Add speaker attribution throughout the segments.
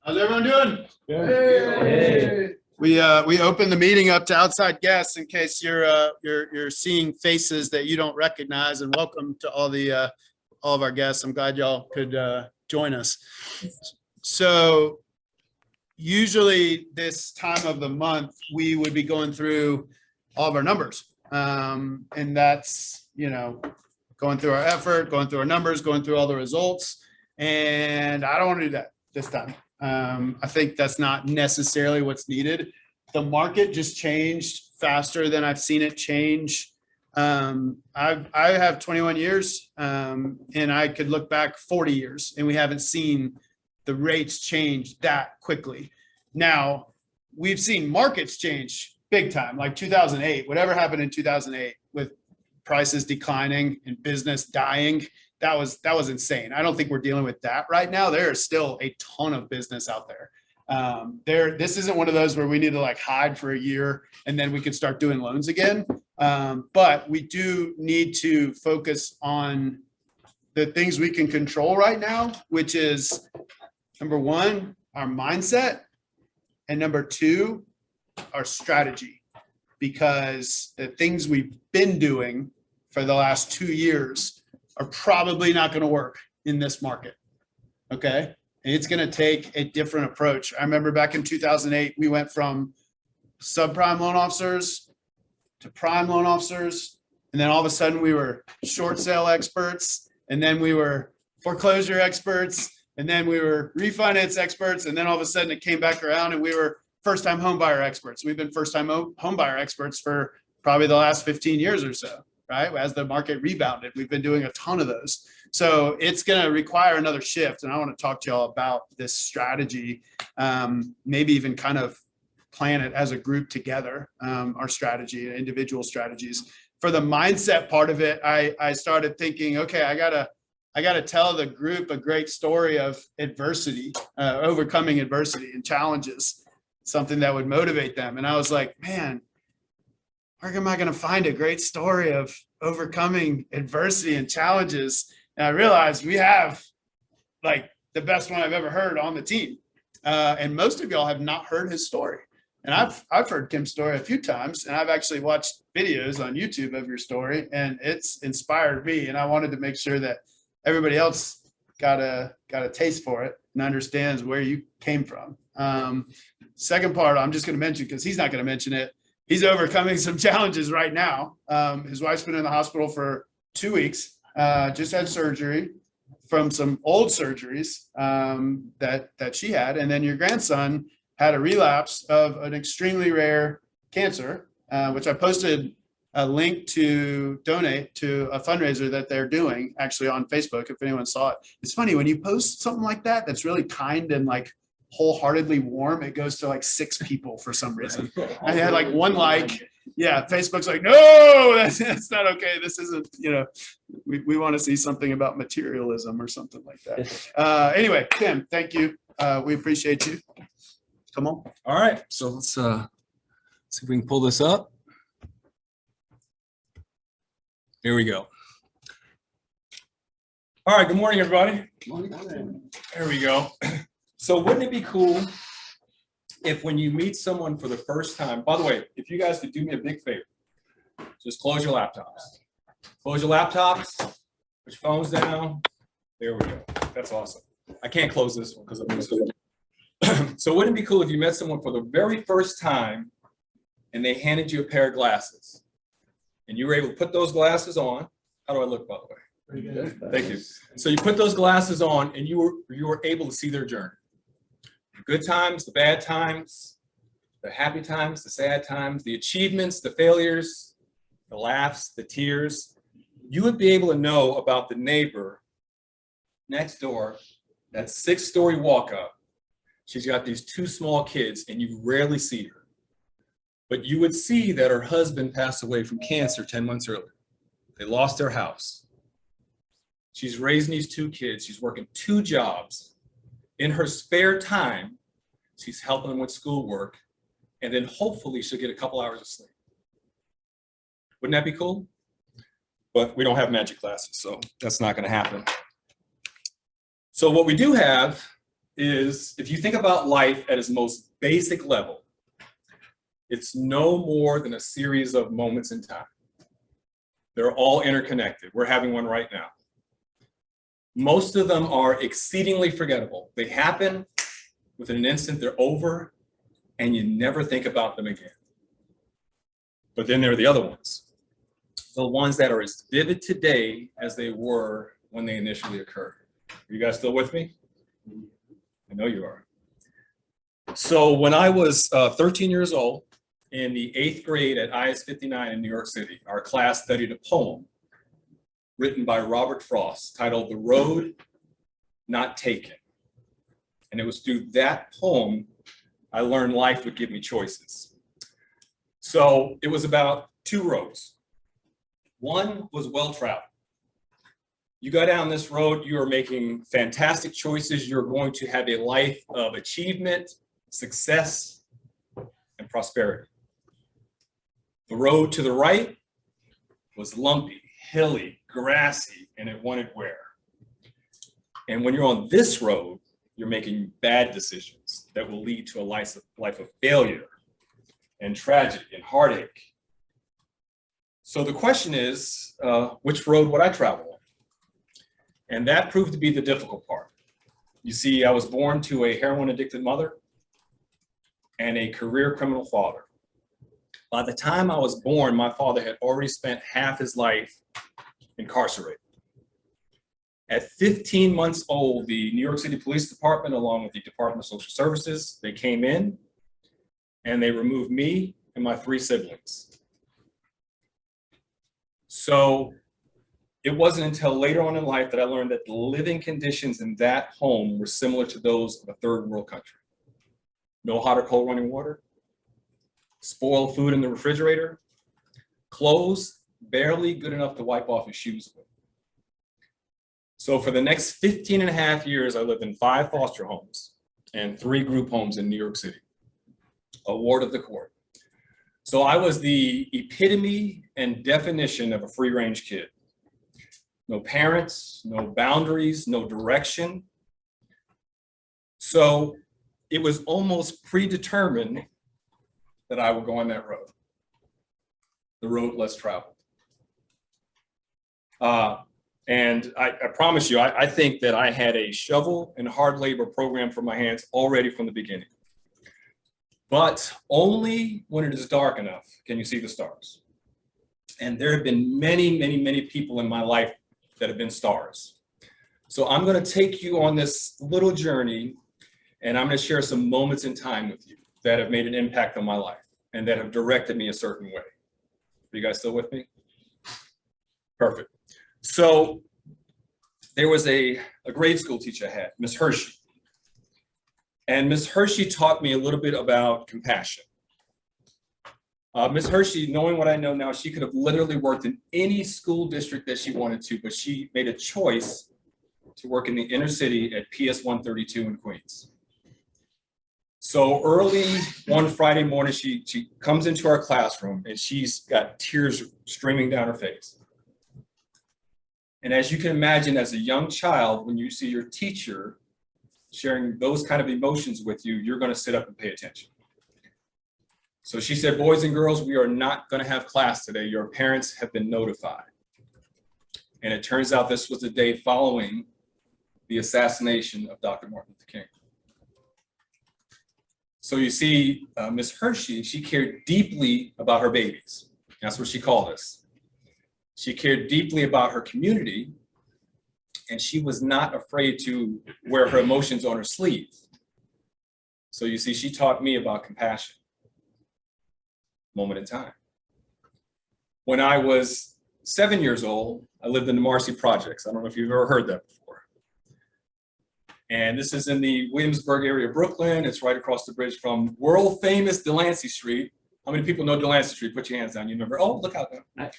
Speaker 1: How's everyone doing?
Speaker 2: Hey.
Speaker 1: We opened the meeting up to outside guests in case you're seeing faces that you don't recognize, and welcome to all of our guests. I'm glad y'all could join us. So usually this time of the month, we would be going through all of our numbers. And that's, going through our effort, going through our numbers, going through all the results. And I don't want to do that this time. I think that's not necessarily what's needed. The market just changed faster than I've seen it change. I have 21 years and I could look back 40 years and we haven't seen the rates change that quickly. Now, we've seen markets change big time, like 2008, whatever happened in 2008 with prices declining and business dying. That was insane. I don't think we're dealing with that right now. There is still a ton of business out there. This isn't one of those where we need to hide for a year and then we can start doing loans again. But we do need to focus on the things we can control right now, which is number one, our mindset, and number two, our strategy. Because the things we've been doing for the last 2 years are probably not going to work in this market. Okay. And it's going to take a different approach. I remember back in 2008, we went from subprime loan officers to prime loan officers. And then all of a sudden we were short sale experts. And then we were foreclosure experts. And then we were refinance experts. And then all of a sudden it came back around and we were first time home buyer experts. We've been first time home buyer experts for probably the last 15 years or so. Right? As the market rebounded, we've been doing a ton of those. So it's going to require another shift. And I want to talk to y'all about this strategy, maybe even kind of plan it as a group together, our strategy, individual strategies. For the mindset part of it, I started thinking, okay, I gotta tell the group a great story of adversity, overcoming adversity and challenges, something that would motivate them. And I was like, man, where am I going to find a great story of overcoming adversity and challenges? And I realized we have the best one I've ever heard on the team. And most of y'all have not heard his story. And I've heard Kim's story a few times, and I've actually watched videos on YouTube of your story, and it's inspired me. And I wanted to make sure that everybody else got a taste for it and understands where you came from. Second part, I'm just going to mention because he's not going to mention it. He's overcoming some challenges right now. His wife's been in the hospital for 2 weeks, just had surgery from some old surgeries that she had. And then your grandson had a relapse of an extremely rare cancer, which I posted a link to donate to a fundraiser that they're doing actually on Facebook, if anyone saw it. It's funny when you post something like that, that's really kind and wholeheartedly warm, it goes to 6 people for some reason. I had one like. Yeah, Facebook's like, no, that's not okay. This isn't, we want to see something about materialism or something like that. Anyway, Tim, thank you. We appreciate you. Come on.
Speaker 2: All right, so let's see if we can pull this up. Here we go. All right, good morning, everybody.
Speaker 1: Good morning.
Speaker 2: There we go. So wouldn't it be cool if when you meet someone for the first time, by the way, if you guys could do me a big favor, just close your laptops. Close your laptops, put your phones down. There we go. That's awesome. I can't close this one because I'm going to. So wouldn't it be cool if you met someone for the very first time and they handed you a pair of glasses and you were able to put those glasses on? How do I look, by the way?
Speaker 1: Pretty good.
Speaker 2: Thank you. So you put those glasses on and you were able to see their journey. The good times, the bad times, the happy times, the sad times, the achievements, the failures, the laughs, the tears. You would be able to know about the neighbor next door, that 6-story walk up. She's got these 2 small kids and you rarely see her. But you would see that her husband passed away from cancer 10 months earlier. They lost their house. She's raising these 2 kids. She's working 2 jobs. In her spare time, she's helping them with schoolwork, and then hopefully she'll get a couple hours of sleep. Wouldn't that be cool? But we don't have magic glasses, so that's not going to happen. So what we do have is, if you think about life at its most basic level, it's no more than a series of moments in time. They're all interconnected. We're having one right now. Most of them are exceedingly forgettable. They happen within an instant, they're over, and you never think about them again. But then there are the other ones, the ones that are as vivid today as they were when they initially occurred. Are you guys still with me? I know you are. So when I was 13 years old, in the 8th grade at IS 59 in New York City, our class studied a poem written by Robert Frost titled "The Road Not Taken." And it was through that poem I learned life would give me choices. So it was about 2 roads. One was well-traveled. You go down this road, you are making fantastic choices. You're going to have a life of achievement, success, and prosperity. The road to the right was lumpy, hilly, grassy, and it wanted wear. And when you're on this road, you're making bad decisions that will lead to a life of failure and tragedy and heartache. So the question is, which road would I travel on? And that proved to be the difficult part. You see, I was born to a heroin-addicted mother and a career criminal father. By the time I was born, my father had already spent half his life incarcerated. At 15 months old, the New York City Police Department, along with the Department of Social Services, they came in and they removed me and my 3 siblings. So it wasn't until later on in life that I learned that the living conditions in that home were similar to those of a third world country. No hot or cold running water, spoiled food in the refrigerator, clothes barely good enough to wipe off your shoes with. So for the next 15 and a half years, I lived in 5 foster homes and 3 group homes in New York City, a ward of the court. So I was the epitome and definition of a free-range kid. No parents, no boundaries, no direction. So it was almost predetermined that I would go on that road, the road less traveled. And I promise you, I think that I had a shovel and hard labor program for my hands already from the beginning. But only when it is dark enough can you see the stars. And there have been many, many, many people in my life that have been stars. So I'm going to take you on this little journey, and I'm going to share some moments in time with you that have made an impact on my life and that have directed me a certain way. Are you guys still with me? Perfect. So there was a grade school teacher I had, Miss Hershey. And Miss Hershey taught me a little bit about compassion. Miss Hershey, knowing what I know now, she could have literally worked in any school district that she wanted to, but she made a choice to work in the inner city at PS 132 in Queens. So early one Friday morning, she comes into our classroom and she's got tears streaming down her face. And as you can imagine, as a young child, when you see your teacher sharing those kind of emotions with you, you're going to sit up and pay attention. So she said, "Boys and girls, we are not going to have class today. Your parents have been notified." And it turns out this was the day following the assassination of Dr. Martin Luther King. So you see, Miss Hershey, she cared deeply about her babies. That's what she called us. She cared deeply about her community, and she was not afraid to wear her emotions on her sleeve. So you see, she taught me about compassion, moment in time. When I was 7 years old, I lived in the Marcy Projects. I don't know if you've ever heard that before. And this is in the Williamsburg area of Brooklyn. It's right across the bridge from world famous Delancey Street. How many people know Delancey Street? Put your hands down. You remember? Oh, look out there.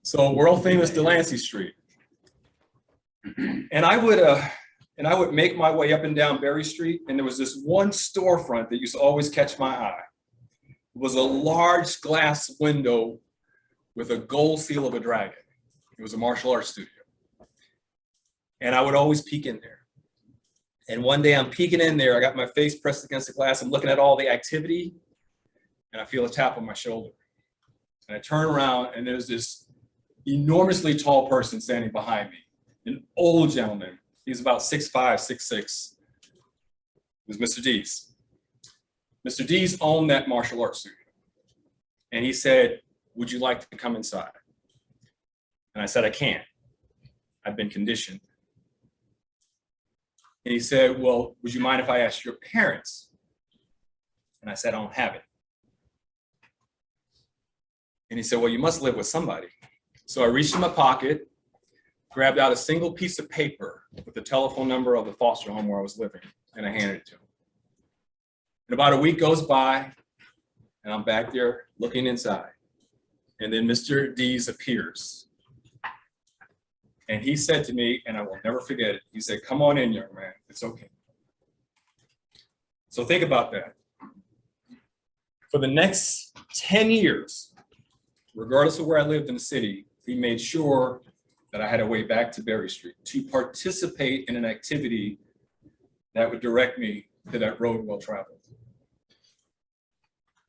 Speaker 2: So world famous Delancey Street. And I would make my way up and down Berry Street, and there was this one storefront that used to always catch my eye. It was a large glass window with a gold seal of a dragon. It was a martial arts studio. And I would always peek in there. And one day I'm peeking in there. I got my face pressed against the glass. I'm looking at all the activity, and I feel a tap on my shoulder. And I turn around, and there's this enormously tall person standing behind me, an old gentleman. He's about 6'5", 6'6". It was Mr. Dees. Mr. Dees owned that martial arts studio. And he said, "Would you like to come inside?" And I said, "I can't. I've been conditioned." And he said, "Well, would you mind if I asked your parents?" And I said, "I don't have it." And he said, "Well, you must live with somebody." So I reached in my pocket, grabbed out a single piece of paper with the telephone number of the foster home where I was living, and I handed it to him. And about a week goes by, and I'm back there looking inside. And then Mr. Dees appears. And he said to me, and I will never forget it, he said, "Come on in, young man, it's okay." So think about that. For the next 10 years, regardless of where I lived in the city, he made sure that I had a way back to Berry Street to participate in an activity that would direct me to that road well traveled.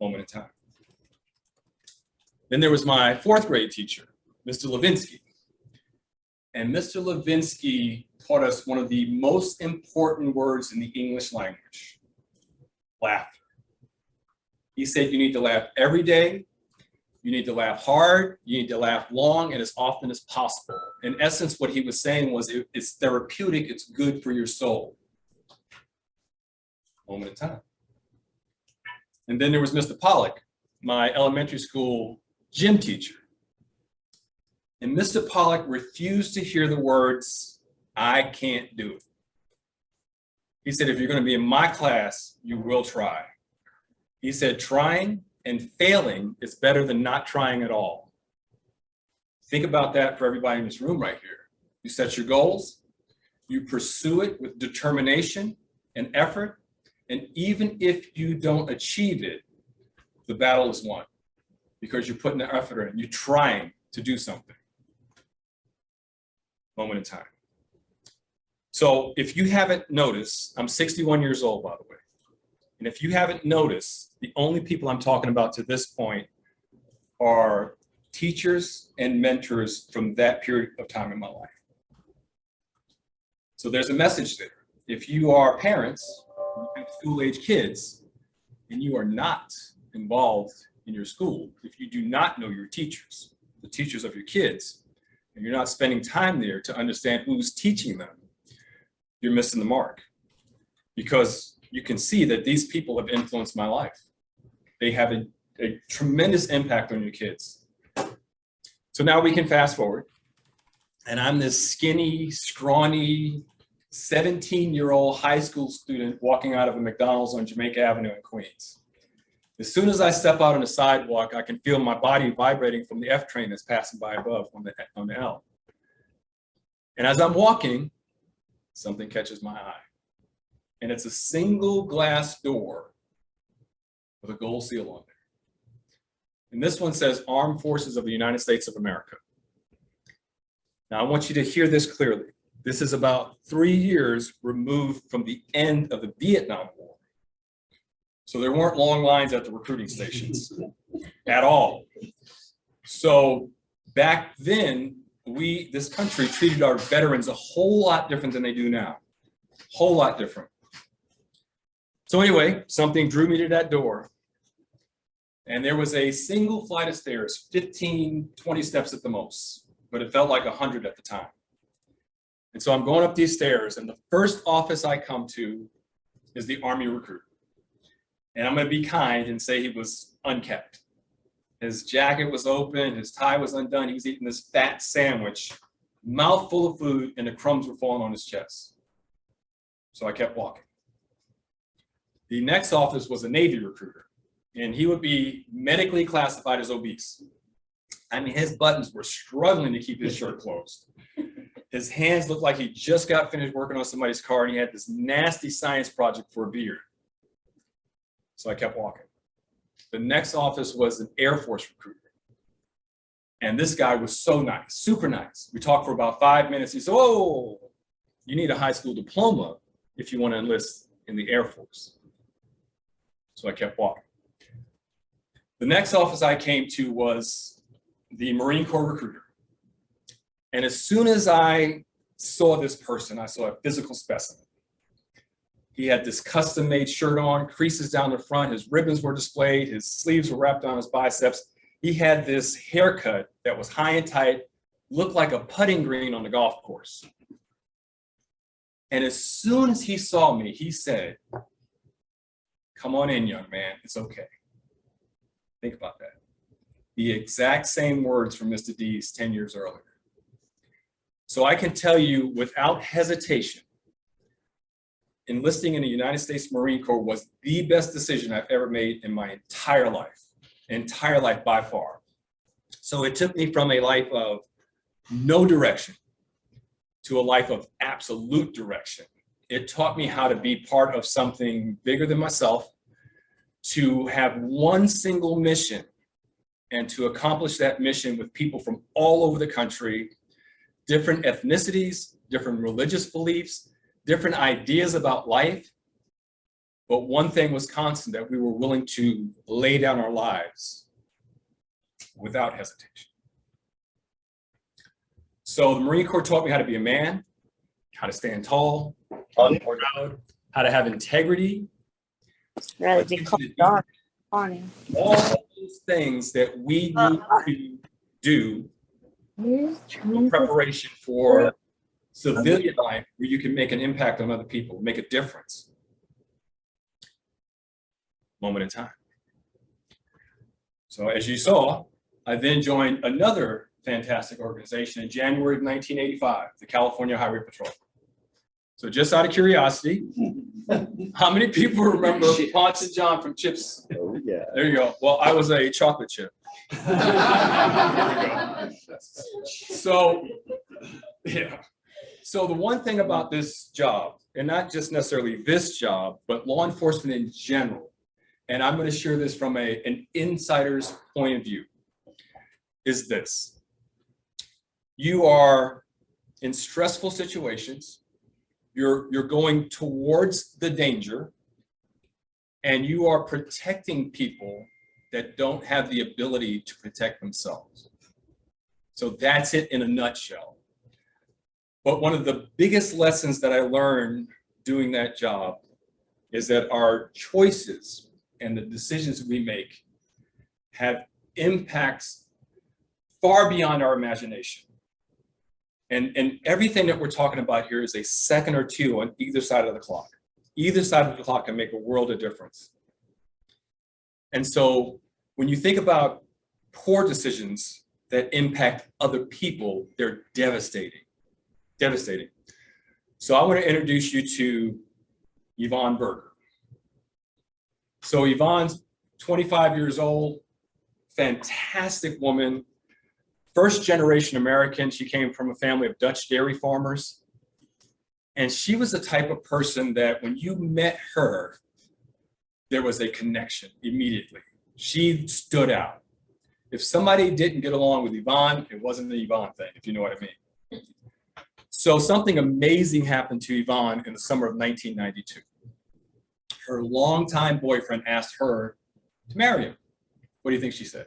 Speaker 2: Moment in time. Then there was my 4th grade teacher, Mr. Levinsky. And Mr. Levinsky taught us one of the most important words in the English language: laughter. He said you need to laugh every day, you need to laugh hard, you need to laugh long and as often as possible. In essence, what he was saying was it's therapeutic, it's good for your soul. Moment in time. And then there was Mr. Pollock, my elementary school gym teacher. And Mr. Pollock refused to hear the words, "I can't do it." He said, "If you're going to be in my class, you will try." He said, "Trying and failing is better than not trying at all." Think about that for everybody in this room right here. You set your goals, you pursue it with determination and effort, and even if you don't achieve it, the battle is won because you're putting the effort in, you're trying to do something. Moment in time. So if you haven't noticed, I'm 61 years old, by the way. And if you haven't noticed, the only people I'm talking about to this point are teachers and mentors from that period of time in my life. So there's a message there. If you are parents, you have school-age kids, and you are not involved in your school, if you do not know your teachers, the teachers of your kids, and you're not spending time there to understand who's teaching them, you're missing the mark. Because you can see that these people have influenced my life. They have a tremendous impact on your kids. So now we can fast forward, and I'm this skinny, scrawny, 17-year-old high school student walking out of a McDonald's on Jamaica Avenue in Queens. As soon as I step out on the sidewalk, I can feel my body vibrating from the F train that's passing by above on the L. And as I'm walking, something catches my eye. And it's a single glass door with a gold seal on there. And this one says Armed Forces of the United States of America. Now I want you to hear this clearly. This is about 3 years removed from the end of the Vietnam War. So there weren't long lines at the recruiting stations at all. So back then, this country treated our veterans a whole lot different than they do now. Whole lot different. So anyway, something drew me to that door. And there was a single flight of stairs, 15, 20 steps at the most, but it felt like 100 at the time. And so I'm going up these stairs, and the first office I come to is the Army recruiter. And I'm going to be kind and say he was unkept. His jacket was open, his tie was undone. He was eating this fat sandwich, mouthful of food, and the crumbs were falling on his chest. So I kept walking. The next office was a Navy recruiter, and he would be medically classified as obese. I mean, his buttons were struggling to keep his shirt closed. His hands looked like he just got finished working on somebody's car, and he had this nasty science project for a beard. So I kept walking. The next office was an Air Force recruiter. And this guy was so nice, super nice. We talked for about 5 minutes. He said, "Oh, you need a high school diploma if you want to enlist in the Air Force. So I kept walking. The next office I came to was the Marine Corps recruiter. And as soon as I saw this person, I saw a physical specimen. He had this custom-made shirt on, creases down the front, his ribbons were displayed, his sleeves were wrapped on his biceps. He had this haircut that was high and tight, looked like a putting green on the golf course. And as soon as he saw me, he said, "Come on in, young man, it's okay." Think about that. The exact same words from Mr. Dees 10 years earlier. So I can tell you without hesitation, enlisting in the United States Marine Corps was the best decision I've ever made in my entire life by far. So it took me from a life of no direction to a life of absolute direction. It taught me how to be part of something bigger than myself, to have one single mission and to accomplish that mission with people from all over the country, different ethnicities, different religious beliefs, different ideas about life. But one thing was constant, that we were willing to lay down our lives without hesitation. So the Marine Corps taught me how to be a man, how to stand tall, proud, how to have integrity.
Speaker 3: Rather be called dark on
Speaker 2: All those things that we need to do in preparation for civilian life, where you can make an impact on other people, make a difference. Moment in time. So as you saw, I then joined another fantastic organization in January of 1985, the California Highway Patrol. So just out of curiosity, how many people remember Ponce and John from Chips?
Speaker 4: Oh, yeah.
Speaker 2: There you go. Well, I was a chocolate chip. So, yeah. So the one thing about this job, and not just necessarily this job, but law enforcement in general, and I'm going to share this from an insider's point of view, is this. You are in stressful situations. You're going towards the danger, and you are protecting people that don't have the ability to protect themselves. So that's it in a nutshell. But one of the biggest lessons that I learned doing that job is that our choices and the decisions we make have impacts far beyond our imagination. And everything that we're talking about here is a second or two on either side of the clock. Either side of the clock can make a world of difference. And so when you think about poor decisions that impact other people, they're devastating. Devastating. So I want to introduce you to Yvonne Berger. So Yvonne's 25 years old, fantastic woman, first generation American. She came from a family of Dutch dairy farmers. And she was the type of person that when you met her, there was a connection immediately. She stood out. If somebody didn't get along with Yvonne, it wasn't the Yvonne thing, if you know what I mean. So something amazing happened to Yvonne in the summer of 1992. Her longtime boyfriend asked her to marry him. What do you think she said?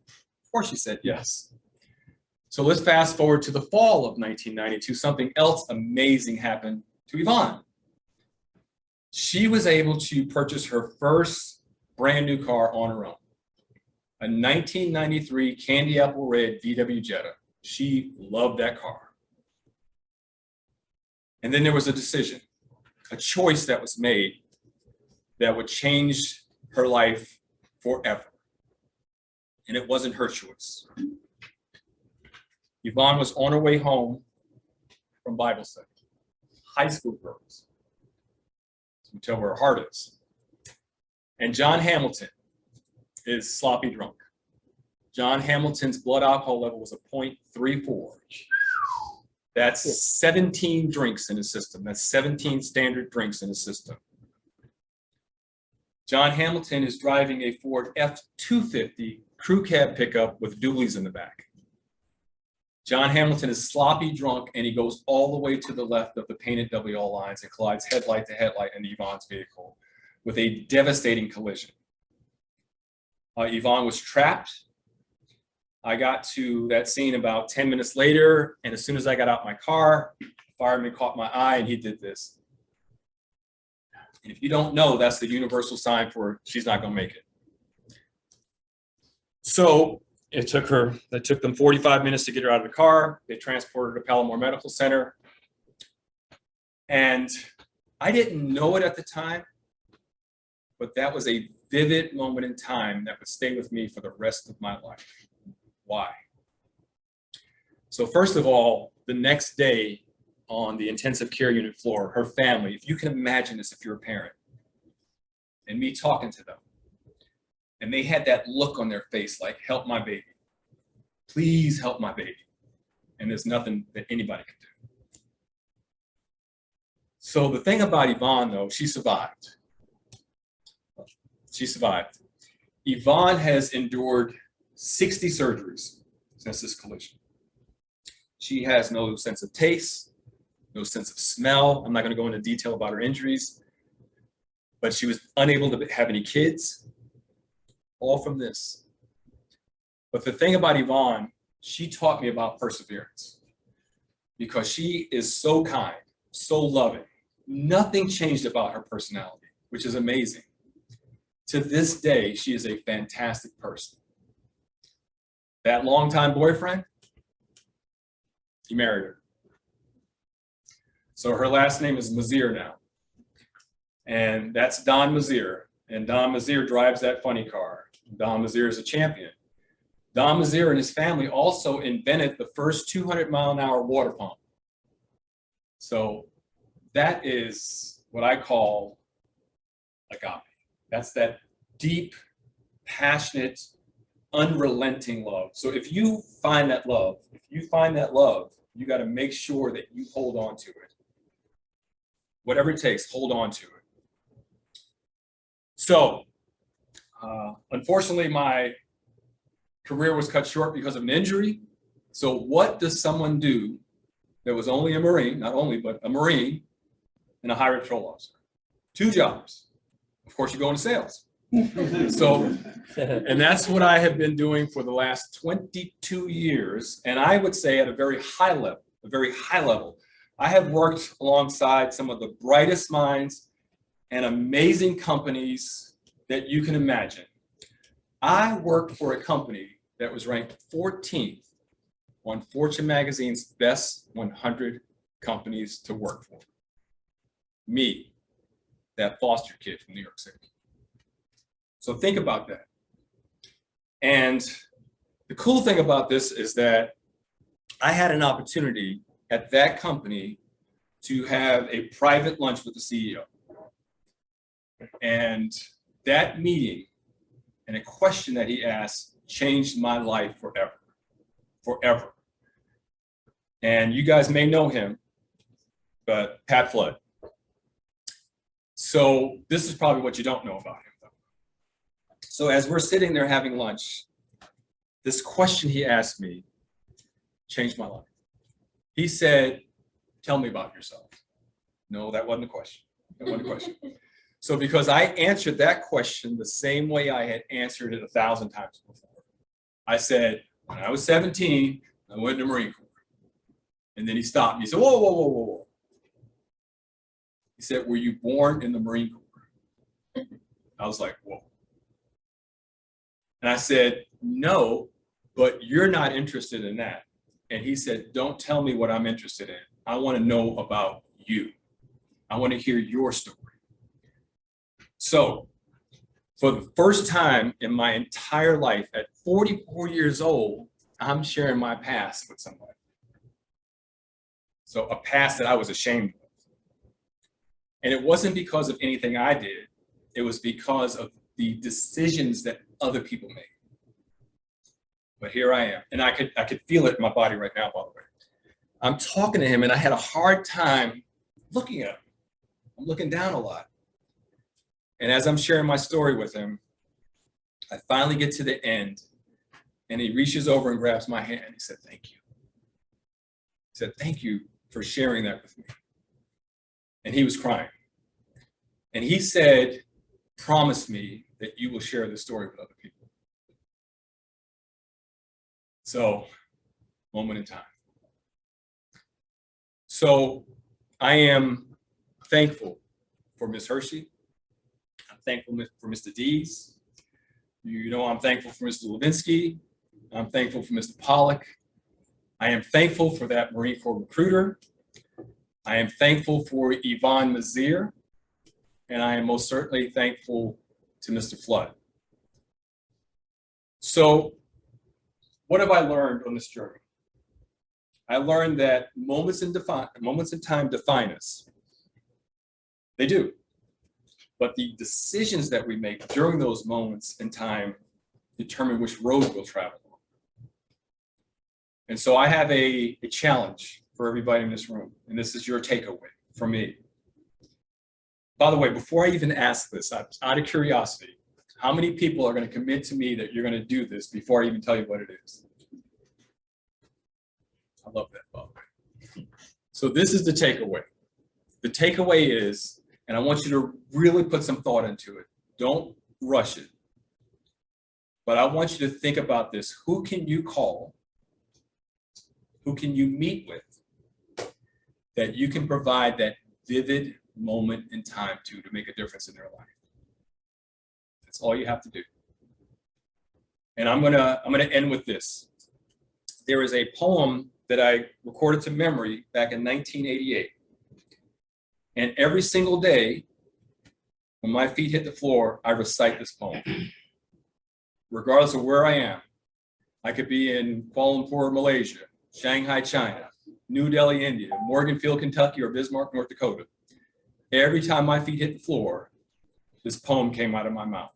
Speaker 2: Of course she said yes. So let's fast forward to the fall of 1992. Something else amazing happened to Yvonne. She was able to purchase her first brand new car on her own. A 1993 candy apple red VW Jetta. She loved that car. And then there was a decision, a choice that was made that would change her life forever. And it wasn't her choice. Yvonne was on her way home from Bible study. High school girls. So you tell where her heart is. And John Hamilton is sloppy drunk. John Hamilton's blood alcohol level was a 0.34. That's 17 drinks in his system. That's 17 standard drinks in his system. John Hamilton is driving a Ford F-250 crew cab pickup with dualies in the back. John Hamilton is sloppy drunk, and he goes all the way to the left of the painted WL lines and collides headlight to headlight in Yvonne's vehicle with a devastating collision. Yvonne was trapped. I got to that scene about 10 minutes later, and as soon as I got out my car, the fireman caught my eye, and he did this. And if you don't know, that's the universal sign for she's not going to make it. So it took them 45 minutes to get her out of the car. They transported her to Palomar Medical Center. And I didn't know it at the time, but that was a vivid moment in time that would stay with me for the rest of my life. Why? So first of all, the next day on the intensive care unit floor, her family, if you can imagine this, if you're a parent, and me talking to them, and they had that look on their face like, help my baby. Please help my baby. And there's nothing that anybody can do. So the thing about Yvonne, though, she survived. She survived. Yvonne has endured 60 surgeries since this collision. She has no sense of taste, no sense of smell. I'm not going to go into detail about her injuries, but she was unable to have any kids, all from this. But the thing about Yvonne, she taught me about perseverance because she is so kind, so loving. Nothing changed about her personality, which is amazing. To this day, she is a fantastic person. That longtime boyfriend, he married her. So her last name is Mazier now. And that's Don Mazier. And Don Mazier drives that funny car. Don Mazier is a champion. Don Mazier and his family also invented the first 200-mile-an-hour water pump. So that is what I call agape. That's that deep, passionate, unrelenting love. So if you find that love, you got to make sure that you hold on to it. Whatever it takes, hold on to it. So, unfortunately, my career was cut short because of an injury. So what does someone do that was only a Marine, not only, but a Marine and a highway patrol officer? 2 jobs. Of course, you go into sales. So, and that's what I have been doing for the last 22 years. And I would say at a very high level, I have worked alongside some of the brightest minds and amazing companies that you can imagine. I worked for a company that was ranked 14th on Fortune magazine's best 100 companies to work for. Me, that foster kid from New York City. So think about that. And the cool thing about this is that I had an opportunity at that company to have a private lunch with the CEO. And that meeting and a question that he asked changed my life forever, forever. And you guys may know him, but Pat Flood. So this is probably what you don't know about him, though. So as we're sitting there having lunch, this question he asked me changed my life. He said, tell me about yourself. No, that wasn't a question. That wasn't a question. So because I answered that question the same way I had answered it 1,000 times before. I said, when I was 17, I went to the Marine Corps. And then he stopped me. He said, whoa, whoa, whoa, whoa, whoa. He said, were you born in the Marine Corps? I was like, whoa. And I said, no, but you're not interested in that. And he said, don't tell me what I'm interested in. I want to know about you. I want to hear your story. So for the first time in my entire life, at 44 years old, I'm sharing my past with somebody. So a past that I was ashamed of. And it wasn't because of anything I did. It was because of the decisions that other people made. But here I am. And I could feel it in my body right now, by the way. I'm talking to him and I had a hard time looking at him. I'm looking down a lot. And as I'm sharing my story with him, I finally get to the end and he reaches over and grabs my hand. He said, thank you. said, thank you for sharing that with me. And he was crying. And he said, promise me that you will share this story with other people. So, moment in time. So I am thankful for Ms. Hershey. I'm thankful for Mr. Dees. You know, I'm thankful for Mr. Levinsky. I'm thankful for Mr. Pollock. I am thankful for that Marine Corps recruiter. I am thankful for Yvonne Berger. And I am most certainly thankful to Mr. Flood. So what have I learned on this journey? I learned that moments in time define us. They do. But the decisions that we make during those moments in time determine which road we'll travel on. And so I have a challenge for everybody in this room, and this is your takeaway from me. By the way, before I even ask this, out of curiosity, how many people are going to commit to me that you're going to do this before I even tell you what it is? I love that, by the way. So this is the takeaway. The takeaway is, and I want you to really put some thought into it. Don't rush it. But I want you to think about this. Who can you call? Who can you meet with that you can provide that vivid moment in time to make a difference in their life? That's all you have to do. And I'm gonna end with this. There is a poem that I recorded to memory back in 1988. And every single day, when my feet hit the floor, I recite this poem. Regardless of where I am, I could be in Kuala Lumpur, Malaysia, Shanghai, China, New Delhi, India, Morganfield, Kentucky, or Bismarck, North Dakota. Every time my feet hit the floor, this poem came out of my mouth.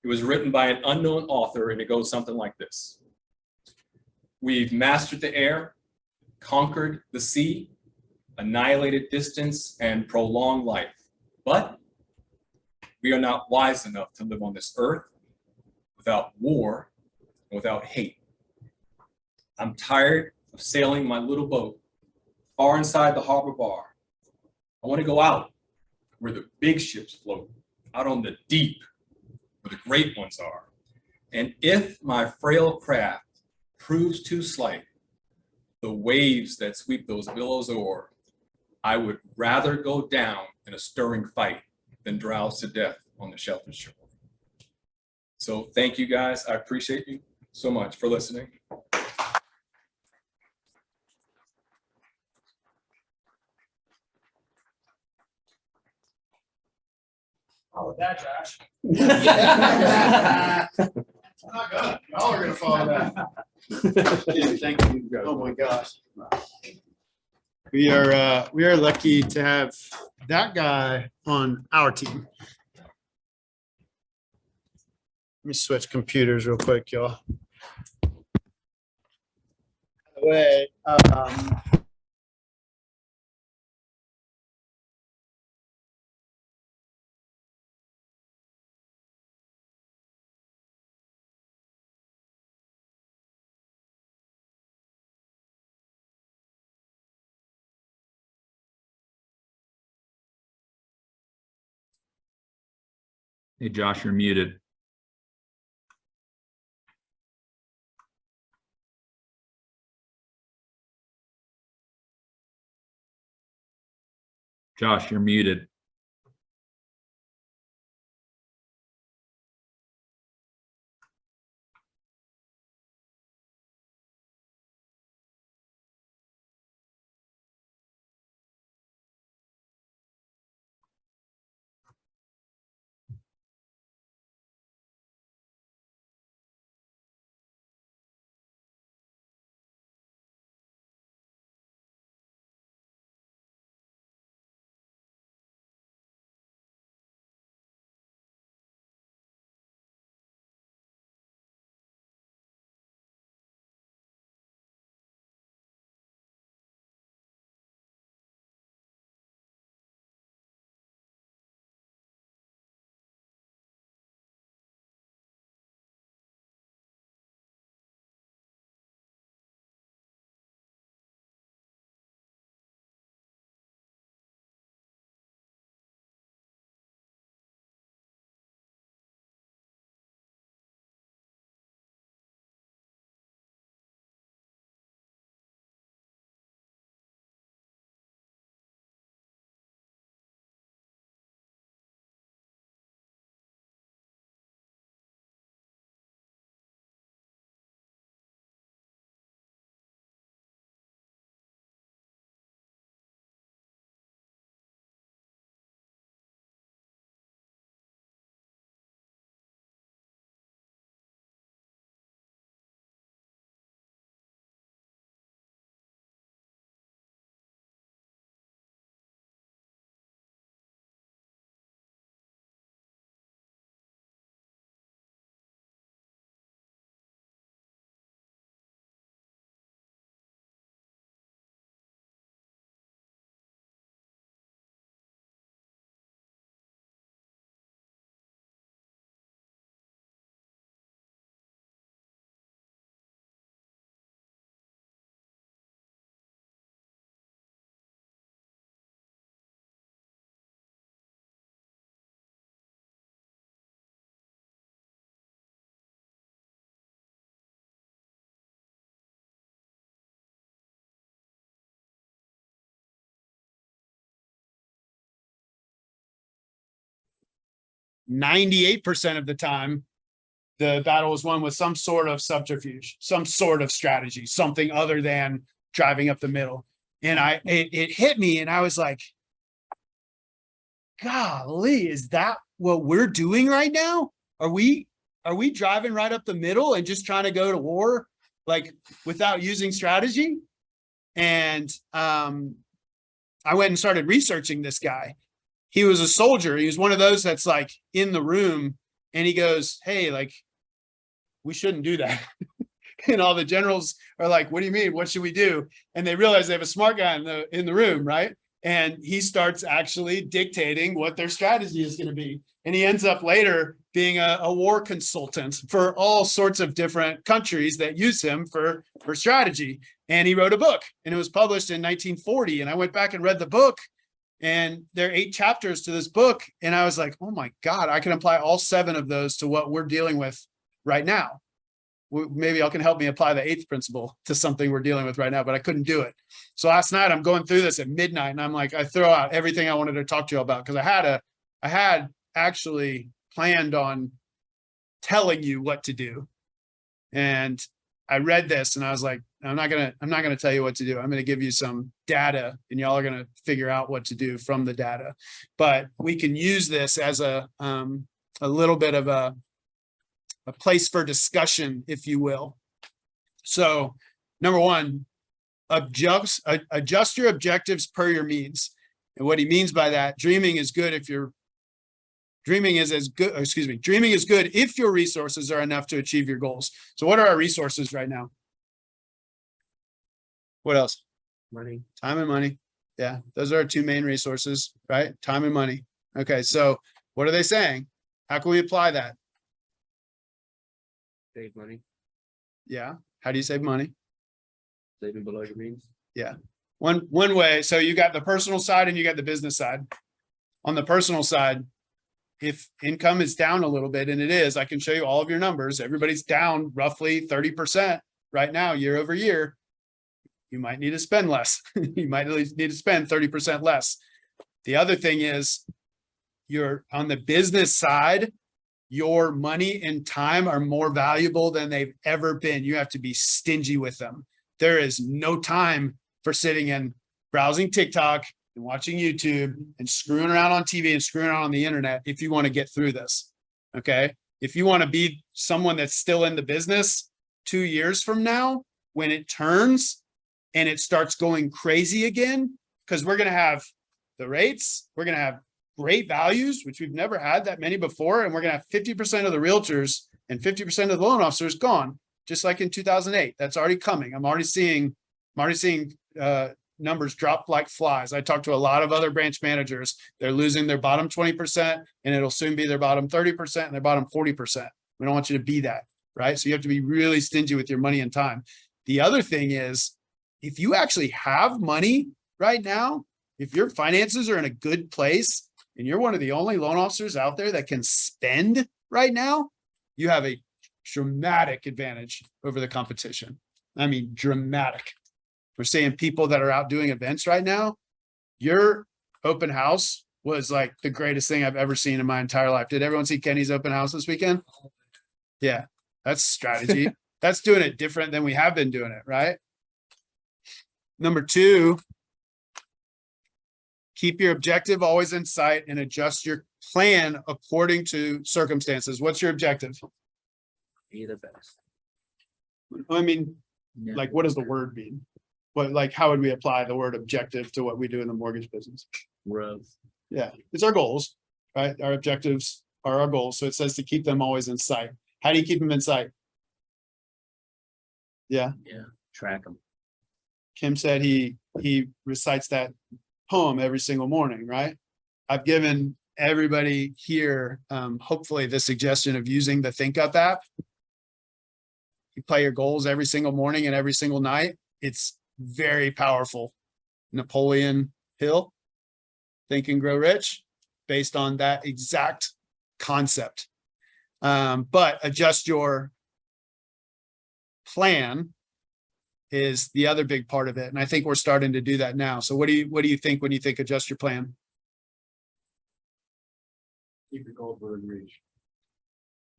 Speaker 2: It was written by an unknown author, and it goes something like this. We've mastered the air, conquered the sea, annihilated distance, and prolonged life. But we are not wise enough to live on this earth without war and without hate. I'm tired of sailing my little boat far inside the harbor bar. I want to go out where the big ships float, out on the deep where the great ones are. And if my frail craft proves too slight, the waves that sweep those billows o'er, I would rather go down in a stirring fight than drowse to death on the sheltered shore. So thank you guys. I appreciate you so much for listening.
Speaker 4: How with that, Josh?
Speaker 1: Not good. Y'all are gonna follow that. Thank you. Oh my gosh. We are lucky to have that guy on our team. Let me switch computers real quick, y'all. By the way,
Speaker 5: Hey, Josh, you're muted. Josh, you're muted.
Speaker 1: 98% of the time, the battle was won with some sort of subterfuge, some sort of strategy, something other than driving up the middle. And it hit me, and I was like, golly, is that what we're doing right now? Are we driving right up the middle and just trying to go to war, like, without using strategy? And I went and started researching this guy. He was a soldier. He was one of those that's like in the room, and he goes, hey, like, we shouldn't do that. And all the generals are like, what do you mean? What should we do? And they realize they have a smart guy in the room, right? And he starts actually dictating what their strategy is going to be. And he ends up later being a war consultant for all sorts of different countries that use him for strategy. And he wrote a book, and it was published in 1940. And I went back and read the book, and there are 8 chapters to this book. And I was like, oh my God, I can apply all 7 of those to what we're dealing with right now. Maybe y'all can help me apply the 8th principle to something we're dealing with right now, but I couldn't do it. So last night I'm going through this at midnight, and I'm like, I throw out everything I wanted to talk to you about, because I had actually planned on telling you what to do. And I read this, and I was like, I'm not gonna tell you what to do. I'm gonna give you some data, and y'all are gonna figure out what to do from the data. But we can use this as a little bit of a place for discussion, if you will. So, number 1, adjust your objectives per your means. And what he means by that, dreaming is good if your resources are enough to achieve your goals. So what are our resources right now? What else?
Speaker 4: Money.
Speaker 1: Time and money. Yeah, those are our 2 main resources, right? Time and money. Okay, so what are they saying? How can we apply that?
Speaker 4: Save money.
Speaker 1: Yeah. How do you save money?
Speaker 4: Saving below your means.
Speaker 1: Yeah. One way. So you got the personal side and you got the business side. On the personal side, if income is down a little bit, and it is, I can show you all of your numbers. Everybody's down roughly 30% right now, year over year. You might need to spend less. You might need to spend 30% less. The other thing is, you're on the business side, your money and time are more valuable than they've ever been. You have to be stingy with them. There is no time for sitting and browsing TikTok and watching YouTube and screwing around on TV and screwing around on the internet if you want to get through this. Okay. If you want to be someone that's still in the business 2 years from now, when it turns and it starts going crazy again, because we're going to have the rates, we're going to have great values, which we've never had that many before. And we're going to have 50% of the realtors and 50% of the loan officers gone, just like in 2008. That's already coming. I'm already seeing numbers drop like flies. I talked to a lot of other branch managers. They're losing their bottom 20%, and it'll soon be their bottom 30% and their bottom 40%. We don't want you to be that, right? So you have to be really stingy with your money and time. The other thing is, if you actually have money right now, if your finances are in a good place, and you're one of the only loan officers out there that can spend right now, you have a dramatic advantage over the competition. I mean, dramatic. We're seeing people that are out doing events right now. Your open house was like the greatest thing I've ever seen in my entire life. Did everyone see Kenny's open house this weekend? Yeah, that's strategy. That's doing it different than we have been doing it, right? Number 2, keep your objective always in sight and adjust your plan according to circumstances. What's your objective?
Speaker 4: Be the best.
Speaker 1: I mean, like, what does the word mean? What, like, how would we apply the word objective to what we do in the mortgage business?
Speaker 4: Growth.
Speaker 1: Yeah, it's our goals, right? Our objectives are our goals. So it says to keep them always in sight. How do you keep them in sight? Yeah.
Speaker 4: Yeah. Track them.
Speaker 1: Kim said he recites that poem every single morning, right? I've given everybody here, hopefully, the suggestion of using the ThinkUp app. You play your goals every single morning and every single night. It's very powerful. Napoleon Hill, Think and Grow Rich, based on that exact concept. But adjust your plan is the other big part of it. And I think we're starting to do that now. So what do you think when you think adjust your plan?
Speaker 4: Keep your goals within reach.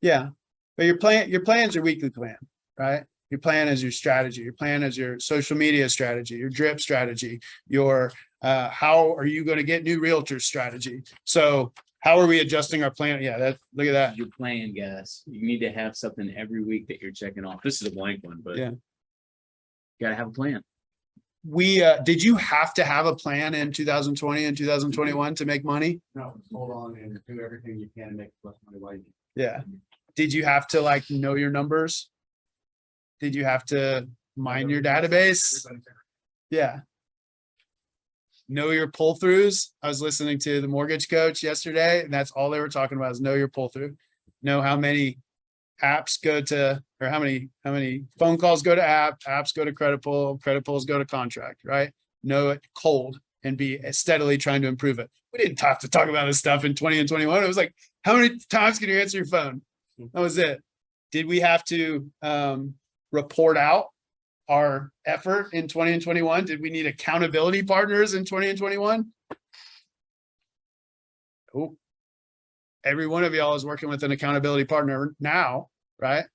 Speaker 1: Yeah, but your plan's your weekly plan, right? Your plan is your strategy. Your plan is your social media strategy, your drip strategy, your how are you going to get new realtors strategy? So how are we adjusting our plan? Yeah, look at that.
Speaker 4: Your plan, guys. You need to have something every week that you're checking off. This is a blank one, but
Speaker 1: Yeah.
Speaker 4: you gotta have a plan.
Speaker 1: We did you have to have a plan in 2020 and 2021 to make money?
Speaker 4: No, hold on and do everything you can to make plus money while you.
Speaker 1: Yeah. Did you have to like know your numbers? Did you have to mine your database? Yeah. Know your pull throughs. I was listening to the mortgage coach yesterday, and that's all they were talking about is know your pull through. Know how many apps go to, or how many phone calls go to apps go to credit pulls go to contract, right? Know it cold and be steadily trying to improve it. We didn't have to talk about this stuff in 20 and 21. It was like, how many times can you answer your phone? That was it. Did we have to report out our effort in 20 and 21? Did we need accountability partners in 20 and 21? Oh, every one of y'all is working with an accountability partner now, right?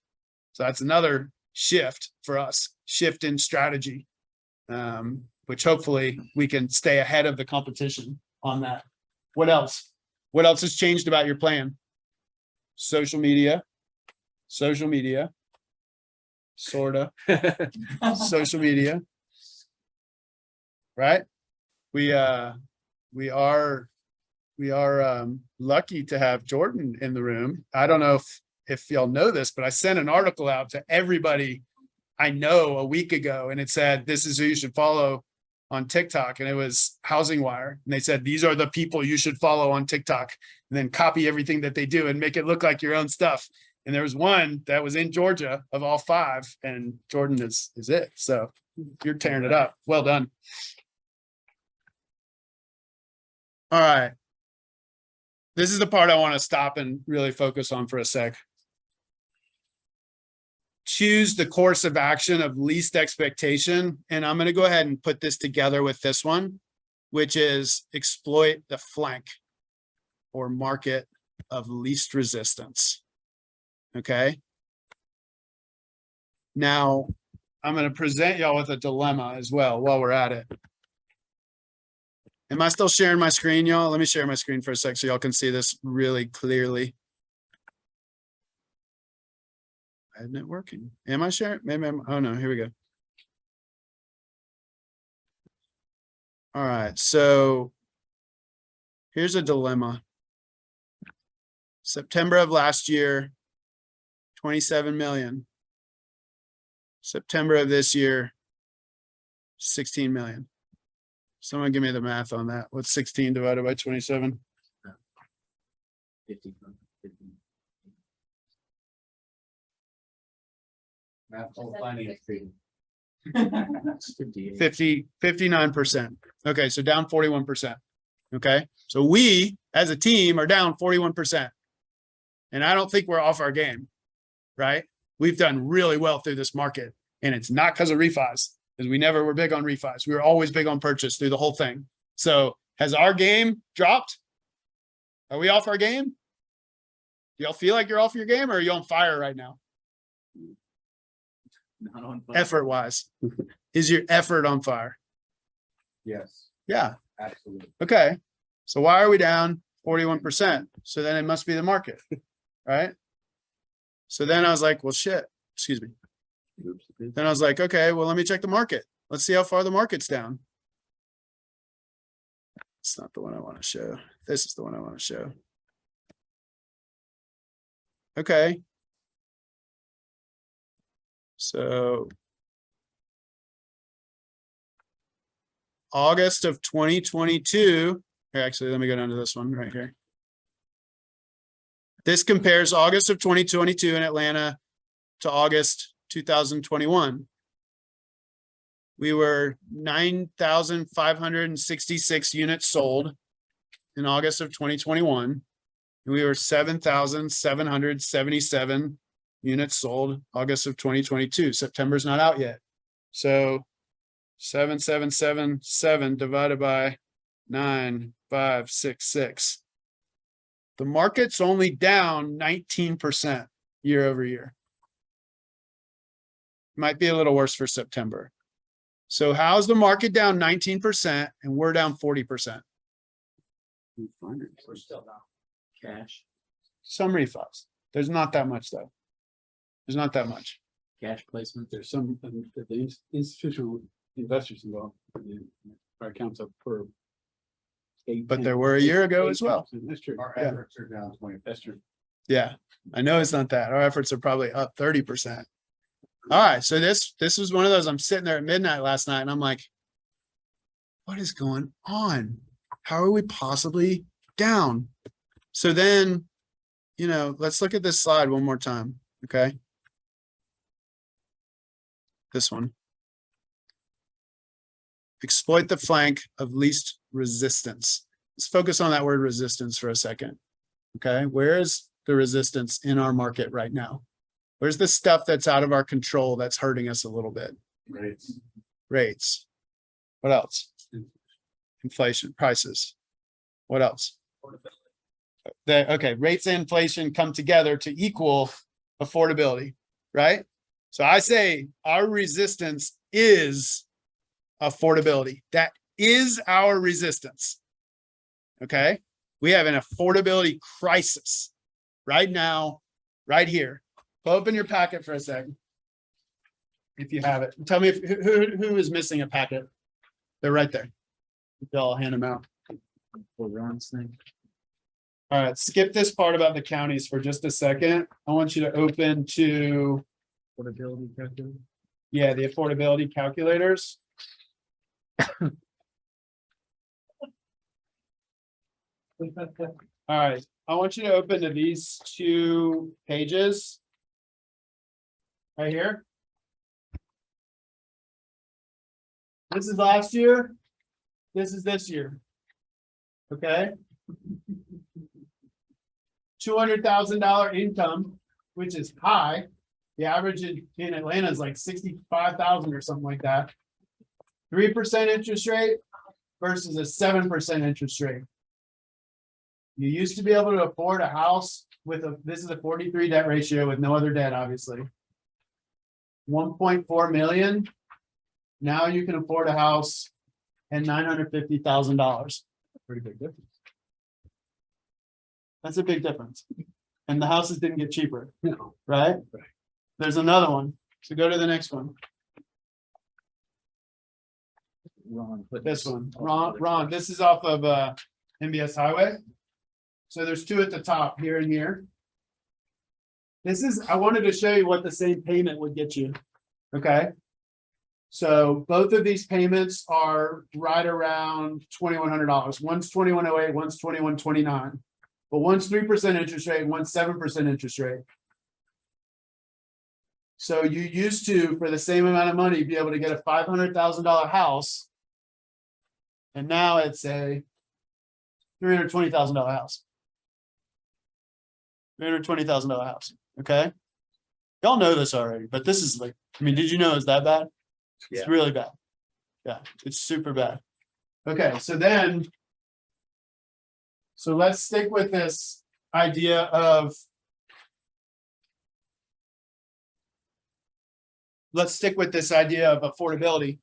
Speaker 1: So that's another shift for us, shift in strategy, which hopefully we can stay ahead of the competition on that. What else? What else has changed about your plan? Social media, sorta, social media. Right? We are lucky to have Jordan in the room. I don't know if y'all know this, but I sent an article out to everybody I know a week ago, and it said, this is who you should follow on TikTok. And it was Housing Wire. And they said, these are the people you should follow on TikTok, and then copy everything that they do and make it look like your own stuff. And there was one that was in Georgia of all 5, and Jordan is it. So you're tearing it up. Well done. All right. This is the part I want to stop and really focus on for a sec. Choose the course of action of least expectation. And I'm going to go ahead and put this together with this one, which is exploit the flank or market of least resistance. Okay. Now, I'm going to present y'all with a dilemma as well while we're at it. Am I still sharing my screen, y'all? Let me share my screen for a sec so y'all can see this really clearly. Isn't it working? Am I sharing? Maybe I'm, oh no, here we go. All right, so here's a dilemma. September of last year, 27 million. September of this year, 16 million. Someone give me the math on that. What's 16 divided by 27?
Speaker 4: 50. It's 58.
Speaker 1: 59%. Okay, so down 41%. Okay, so we as a team are down 41%. And I don't think we're off our game, right? We've done really well through this market, and it's not because of refis, because we never were big on refis. We were always big on purchase through the whole thing. So has our game dropped? Are we off our game? Do y'all feel like you're off your game, or are you on fire right now?
Speaker 4: Not on fire.
Speaker 1: Effort wise, is your effort on fire?
Speaker 4: Yes,
Speaker 1: Yeah.
Speaker 4: absolutely.
Speaker 1: Okay. So why are we down 41%? So then it must be the market, right? So then I was like, well, shit, excuse me.
Speaker 4: Oops.
Speaker 1: Then I was like, okay, well, let me check the market. Let's see how far the market's down. It's not the one I want to show. This is the one I want to show. Okay. So August of 2022, actually, let me go down to this one right here. This compares August of 2022 in Atlanta to August 2021. We were 9,566 units sold in August of 2021. And we were 7,777 units sold August of 2022. September's not out yet. So 7,777 divided by 9,566. The market's only down 19% year over year. Might be a little worse for September. So how's the market down 19% and we're down 40%?
Speaker 4: We're still down. Cash,
Speaker 1: Some refis. There's not that much though. There's not that much.
Speaker 4: cash placement.
Speaker 6: There's some, the institutional investors involved, our accounts up for.
Speaker 1: But there were a year ago as well.
Speaker 6: That's true.
Speaker 1: Our efforts
Speaker 6: are down 20. That's true.
Speaker 1: Yeah, I know it's not that. Our efforts are probably up 30%. All right, so this was one of those, I'm sitting there at midnight last night and I'm like, what is going on? How are we possibly down? So then, let's look at this slide one more time, okay? This one. Exploit the flank of least resistance. Let's focus on that word resistance for a second, okay? Where is the resistance in our market right now? Where's the stuff that's out of our control that's hurting us a little bit? Rates. What else? Inflation, prices. What else? Okay, rates and inflation come together to equal affordability, right? So I say our resistance is affordability. That is our resistance. Okay? We have an affordability crisis right now, right here. Open your packet for a second. If you have it, tell me who is missing a packet. They're right there. I'll hand them out.
Speaker 4: For Ron's thing.
Speaker 1: All right, skip this part about the counties for just a second. I want you to open to,
Speaker 4: Affordability calculator.
Speaker 1: yeah, the affordability calculators. All right, I want you to open to these two pages. Right here. This is last year. This is this year. Okay. $200,000 income, which is high. The average in Atlanta is like 65,000 or something like that. 3% interest rate versus a 7% interest rate. You used to be able to afford a house with this is a 43 debt ratio with no other debt, obviously. 1.4 million. Now you can afford a house and $950,000. Pretty big difference. That's a big difference. And the houses didn't get cheaper, right? There's another one. So go to the next one.
Speaker 4: Ron put
Speaker 1: This one. Ron, this is off of MBS Highway. So there's two at the top, here and here. I wanted to show you what the same payment would get you. Okay. So both of these payments are right around $2,100. One's $2,108, one's $2,129. But one's 3% interest rate, one's 7% interest rate. So you used to, for the same amount of money, be able to get a $500,000 house. And now it's a $320,000 house. $320,000 house. Okay. Y'all know this already, but this is like, did you know it's that bad? It's
Speaker 4: Yeah.
Speaker 1: really bad. Yeah, it's super bad. Okay, so let's stick with this idea of affordability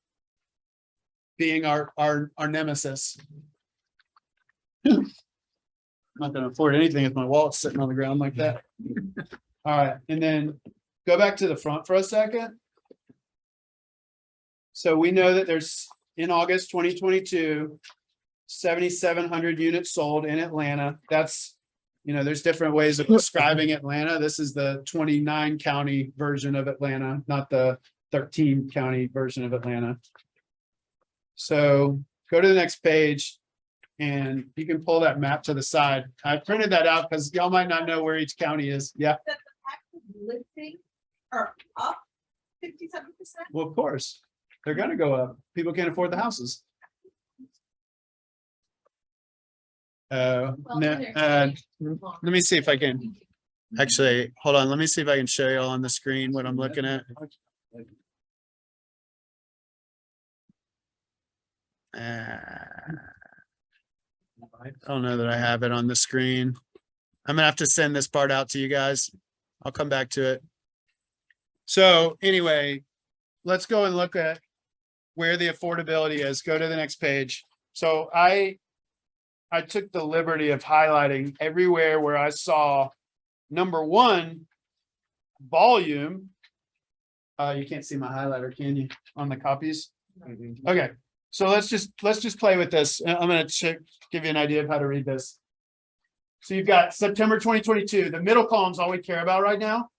Speaker 1: being our nemesis. I'm not gonna afford anything if my wallet's sitting on the ground like that. All right, and then go back to the front for a second. So we know that there's, in August 2022, 7,700 units sold in Atlanta. That's, there's different ways of describing Atlanta. This is the 29 county version of Atlanta, not the 13 county version of Atlanta. So go to the next page and you can pull that map to the side. I printed that out because y'all might not know where each county is. Yeah.
Speaker 7: That the active listings are up 57%?
Speaker 1: Well, of course, they're gonna go up. People can't afford the houses. Let me see if I can, actually, hold on. Let me see if I can show you all on the screen what I'm looking at. I don't know that I have it on the screen. I'm gonna have to send this part out to you guys. I'll come back to it. So anyway, let's go and look at where the affordability is. Go to the next page. So I took the liberty of highlighting everywhere where I saw number one, volume. You can't see my highlighter, can you, on the copies? Okay, so let's just play with this. I'm gonna give you an idea of how to read this. So you've got September 2022. The middle column is all we care about right now.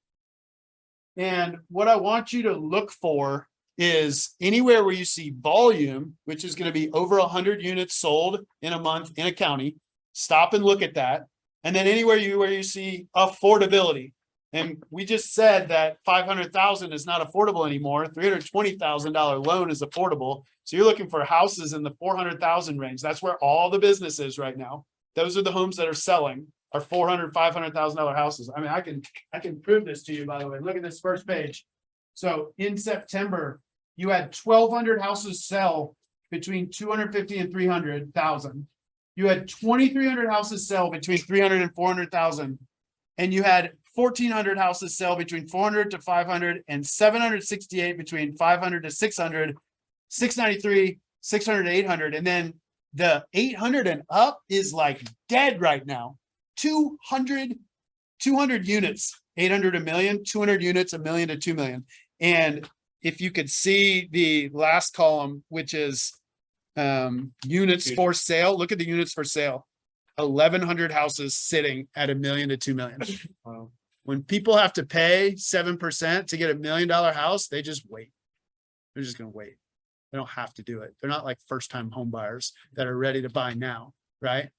Speaker 1: And what I want you to look for is anywhere where you see volume, which is going to be over 100 units sold in a month in a county. Stop and look at that. And then anywhere where you see affordability. And we just said that 500,000 is not affordable anymore. $320,000 loan is affordable. So you're looking for houses in the 400,000 range. That's where all the business is right now. Those are the homes that are selling, are $400,000, $500,000 houses. I mean, I can prove this to you, by the way. Look at this first page. So in September, you had 1,200 houses sell between 250 and 300,000. You had 2,300 houses sell between 300 and 400,000. And you had 1,400 houses sell between 400 to 500 and 768 between 500 to 600, 693, 600 to 800. And then the 800 and up is like dead right now. 200 units, 800 a million, 200 units, a million to 2 million. And if you could see the last column, which is units for sale, look at the units for sale. 1,100 houses sitting at $1 million to 2 million.
Speaker 6: Wow.
Speaker 1: When people have to pay 7% to get $1 million house, they just wait. They're just going to wait. They don't have to do it. They're not like first-time home buyers that are ready to buy now, right?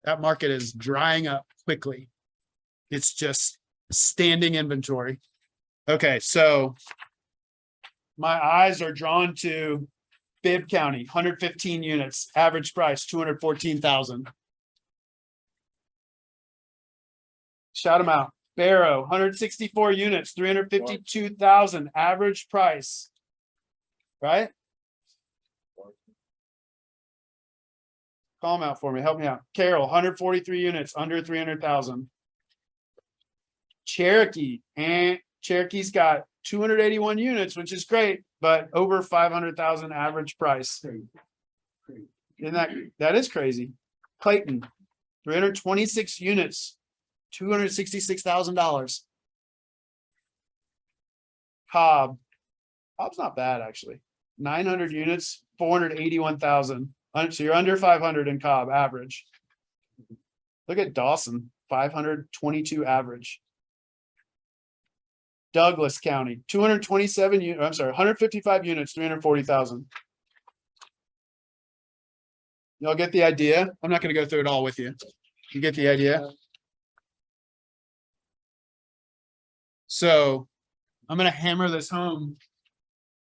Speaker 1: That market is drying up quickly. It's just standing inventory. Okay, so my eyes are drawn to Bibb County, 115 units, average price, 214,000. Shout them out. Barrow, 164 units, 352,000, average price. Right? Call them out for me. Help me out. Carroll, 143 units, under 300,000. Cherokee, and Cherokee's got 281 units, which is great, but over 500,000 average price. And that is crazy. Clayton, 326 units, $266,000. Cobb's not bad, actually. 900 units, 481,000. So you're under 500 in Cobb average. Look at Dawson, 522 average. Douglas County, 227 units, I'm sorry, 155 units, 340,000. Y'all get the idea? I'm not going to go through it all with you. You get the idea? So I'm going to hammer this home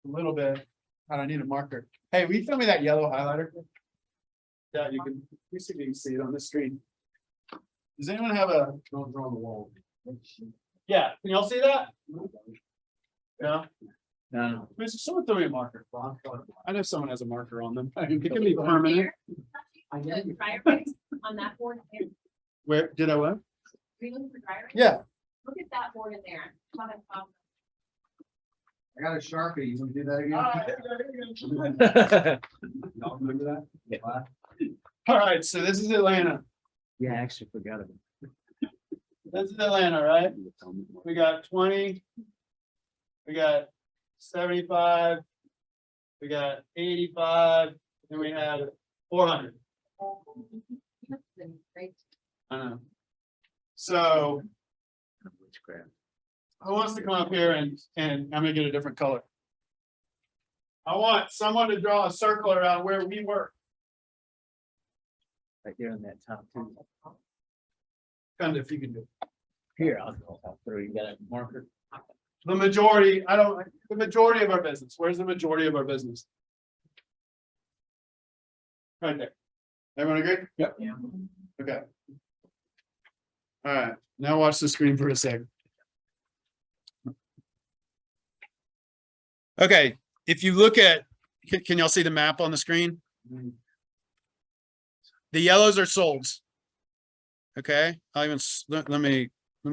Speaker 1: a little bit. God, I need a marker. Hey, will you throw me that yellow highlighter? Yeah, you can, you see if you can see it on the screen. Does anyone have a, don't draw on the wall? Yeah, can y'all see that? Yeah.
Speaker 4: No.
Speaker 1: Someone throw me a marker. I know someone has a marker on them. It can be permanent.
Speaker 7: I know the dryer race on that board there.
Speaker 1: Where did I what?
Speaker 7: Are you looking for dryer race?
Speaker 1: Yeah.
Speaker 7: Look at that board in there.
Speaker 8: I got a Sharpie. You want to do that again? Y'all remember that?
Speaker 1: All right, so this is Atlanta.
Speaker 4: Yeah, I actually forgot about
Speaker 1: This is Atlanta, right? We got 20. We got 75. We got 85. And we have 400. I know. So
Speaker 4: witchcraft.
Speaker 1: who wants to come up here and I'm gonna get a different color. I want someone to draw a circle around where we were.
Speaker 4: Right there on that top two.
Speaker 1: Kind of, if you can do it.
Speaker 4: Here, I'll throw you got a marker.
Speaker 1: The majority, the majority of our business. Where's the majority of our business? Right there. Everyone agree?
Speaker 6: Yep.
Speaker 1: Okay. All right, now watch the screen for a second. Okay, if you look at, can y'all see the map on the screen? The yellows are solds. Okay, I'll even, let me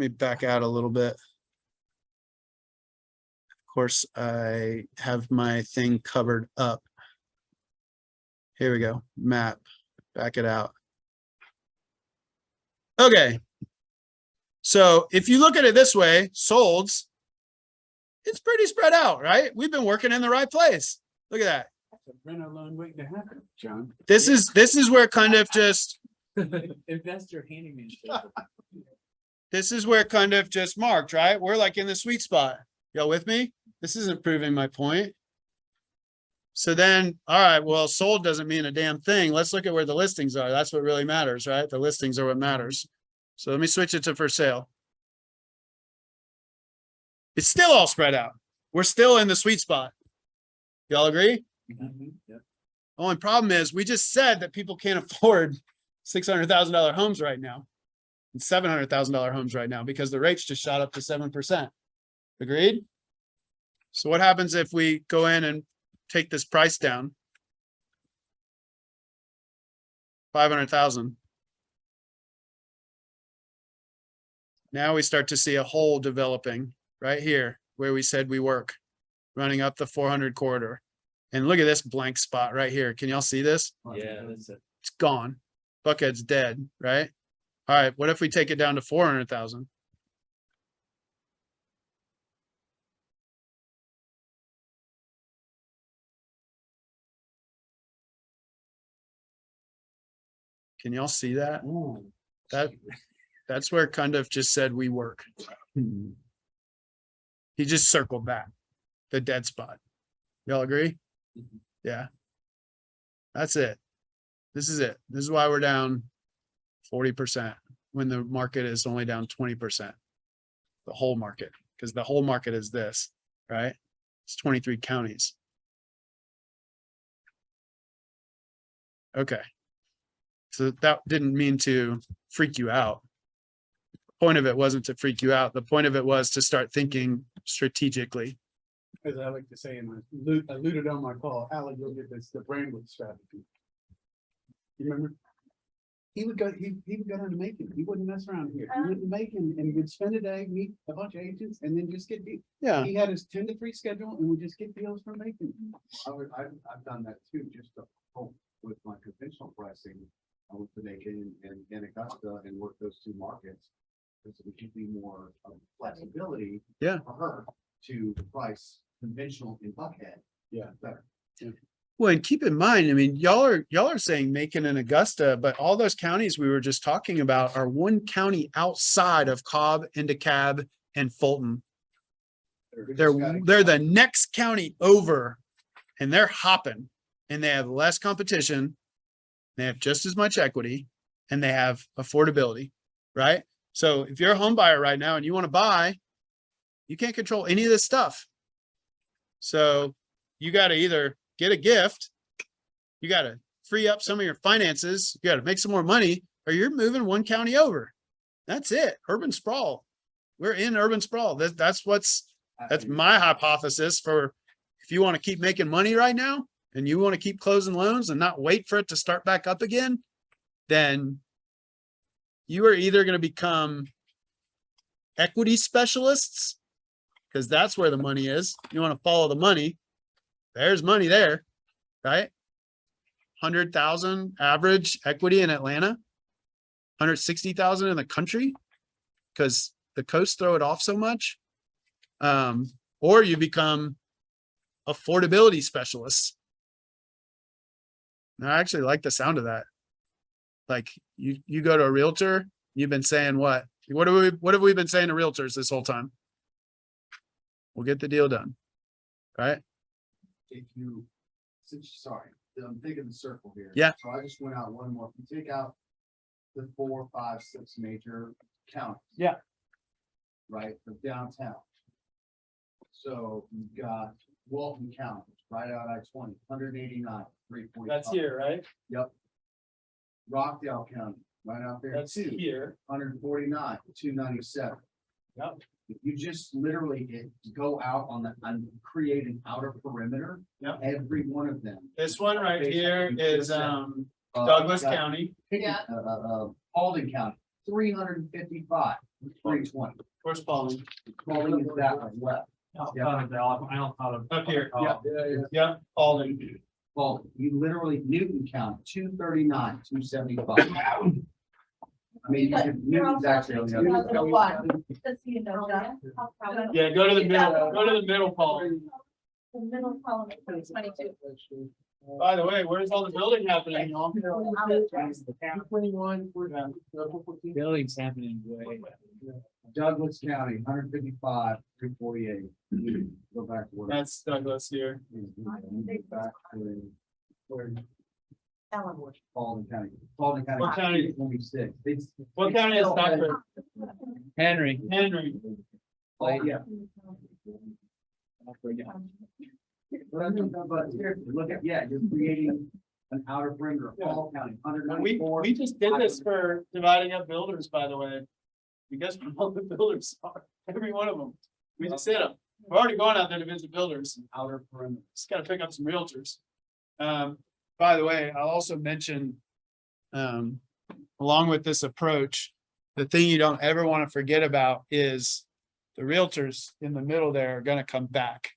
Speaker 1: back out a little bit. Of course, I have my thing covered up. Here we go, map, back it out. Okay. So if you look at it this way, solds, it's pretty spread out, right? We've been working in the right place. Look at that.
Speaker 6: That's a renter loan waiting to happen, John.
Speaker 1: This is where kind of just,
Speaker 4: Investor handyman.
Speaker 1: this is where kind of just marked, right? We're like in the sweet spot. Y'all with me? This isn't proving my point. So then, all right, well, sold doesn't mean a damn thing. Let's look at where the listings are. That's what really matters, right? The listings are what matters. So let me switch it to for sale. It's still all spread out. We're still in the sweet spot. Y'all agree? Only problem is we just said that people can't afford $600,000 homes right now and $700,000 homes right now because the rates just shot up to 7%. Agreed? So what happens if we go in and take this price down? 500,000. Now we start to see a hole developing right here where we said we work, running up the 400 corridor. And look at this blank spot right here. Can y'all see this?
Speaker 4: Yeah, that's it.
Speaker 1: It's gone. Buckhead's dead, right? All right, what if we take it down to 400,000? Can y'all see that? That's where kind of just said we work. He just circled back the dead spot. Y'all agree? Yeah. That's it. This is it. This is why we're down 40% when the market is only down 20%. The whole market, because the whole market is this, right? It's 23 counties. Okay. So that didn't mean to freak you out. The point of it wasn't to freak you out. The point of it was to start thinking strategically.
Speaker 6: As I like to say, and I alluded on my call, Alec, you'll get this, the Brandwood strategy. You remember? He would go down to Macon. He wouldn't mess around here. He went to Macon and would spend a day, meet a bunch of agents, and then just get deals.
Speaker 1: Yeah.
Speaker 6: He had his 10 to 3 schedule and would just get deals from Macon.
Speaker 8: I've done that too, just to help with my conventional pricing. I went to Macon and Augusta and work those two markets. Because it would give me more flexibility.
Speaker 1: Yeah.
Speaker 8: For her to price conventional in Buckhead.
Speaker 6: Yeah.
Speaker 8: Better.
Speaker 1: Well, and keep in mind, I mean, y'all are saying Macon and Augusta, but all those counties we were just talking about are one county outside of Cobb and DeKalb and Fulton. They're the next county over, and they're hopping, and they have less competition. They have just as much equity, and they have affordability, right? So if you're a home buyer right now and you want to buy, you can't control any of this stuff. So you got to either get a gift, you got to free up some of your finances, you got to make some more money, or you're moving one county over. That's it. Urban sprawl. We're in urban sprawl. That's my hypothesis for if you want to keep making money right now and you want to keep closing loans and not wait for it to start back up again, then you are either going to become equity specialists, because that's where the money is. You want to follow the money. There's money there, right? 100,000 average equity in Atlanta, 160,000 in the country, because the coasts throw it off so much. Or you become affordability specialists. And I actually like the sound of that. Like you go to a realtor, you've been saying what? What have we been saying to realtors this whole time? We'll get the deal done, right?
Speaker 8: If you, sorry, I'm thinking the circle here.
Speaker 1: Yeah.
Speaker 8: So I just went out one more. If you take out the 4, 5, 6 major counties.
Speaker 1: Yeah.
Speaker 8: Right, of downtown. So you've got Walton County, right out I-20, 189, 345.
Speaker 1: That's here, right?
Speaker 8: Yep. Rockdale County, right out there too.
Speaker 1: Here.
Speaker 8: 149, 297.
Speaker 1: Yep.
Speaker 8: If you just literally go out on create an outer perimeter,
Speaker 1: Yep.
Speaker 8: every one of them.
Speaker 1: This one right here is Douglas County.
Speaker 7: Yeah.
Speaker 8: Halden County, 355, 320.
Speaker 1: Where's Pauling?
Speaker 8: Calling is that one left.
Speaker 1: Up here. Yeah, Pauling.
Speaker 8: Well, you literally Newton County, 239, 275. I mean, you can, Newton's actually on the other side.
Speaker 7: 2001. Just so you know that.
Speaker 1: Yeah, go to the middle, Pauling.
Speaker 7: The middle column is 22.
Speaker 1: By the way, where's all the building happening, y'all?
Speaker 4: Building's happening way.
Speaker 8: Douglas County, 155, 348. Go back to where.
Speaker 1: That's Douglas here.
Speaker 8: Back to where
Speaker 7: Ellenwood.
Speaker 8: Paulding County. Paulding County.
Speaker 1: What county?
Speaker 8: 26.
Speaker 1: What county is Douglas?
Speaker 4: Henry.
Speaker 1: Henry.
Speaker 8: Oh, yeah. But here, look at, yeah, you're creating an outer perimeter of Paul County,
Speaker 1: We
Speaker 8: 194.
Speaker 1: just did this for dividing up builders, by the way. You guys know all the builders are, every one of them. We just did them. We're already going out there to visit builders.
Speaker 8: Outer perimeter.
Speaker 1: Just gotta pick up some realtors. By the way, I'll also mention, along with this approach, the thing you don't ever want to forget about is the realtors in the middle there are gonna come back.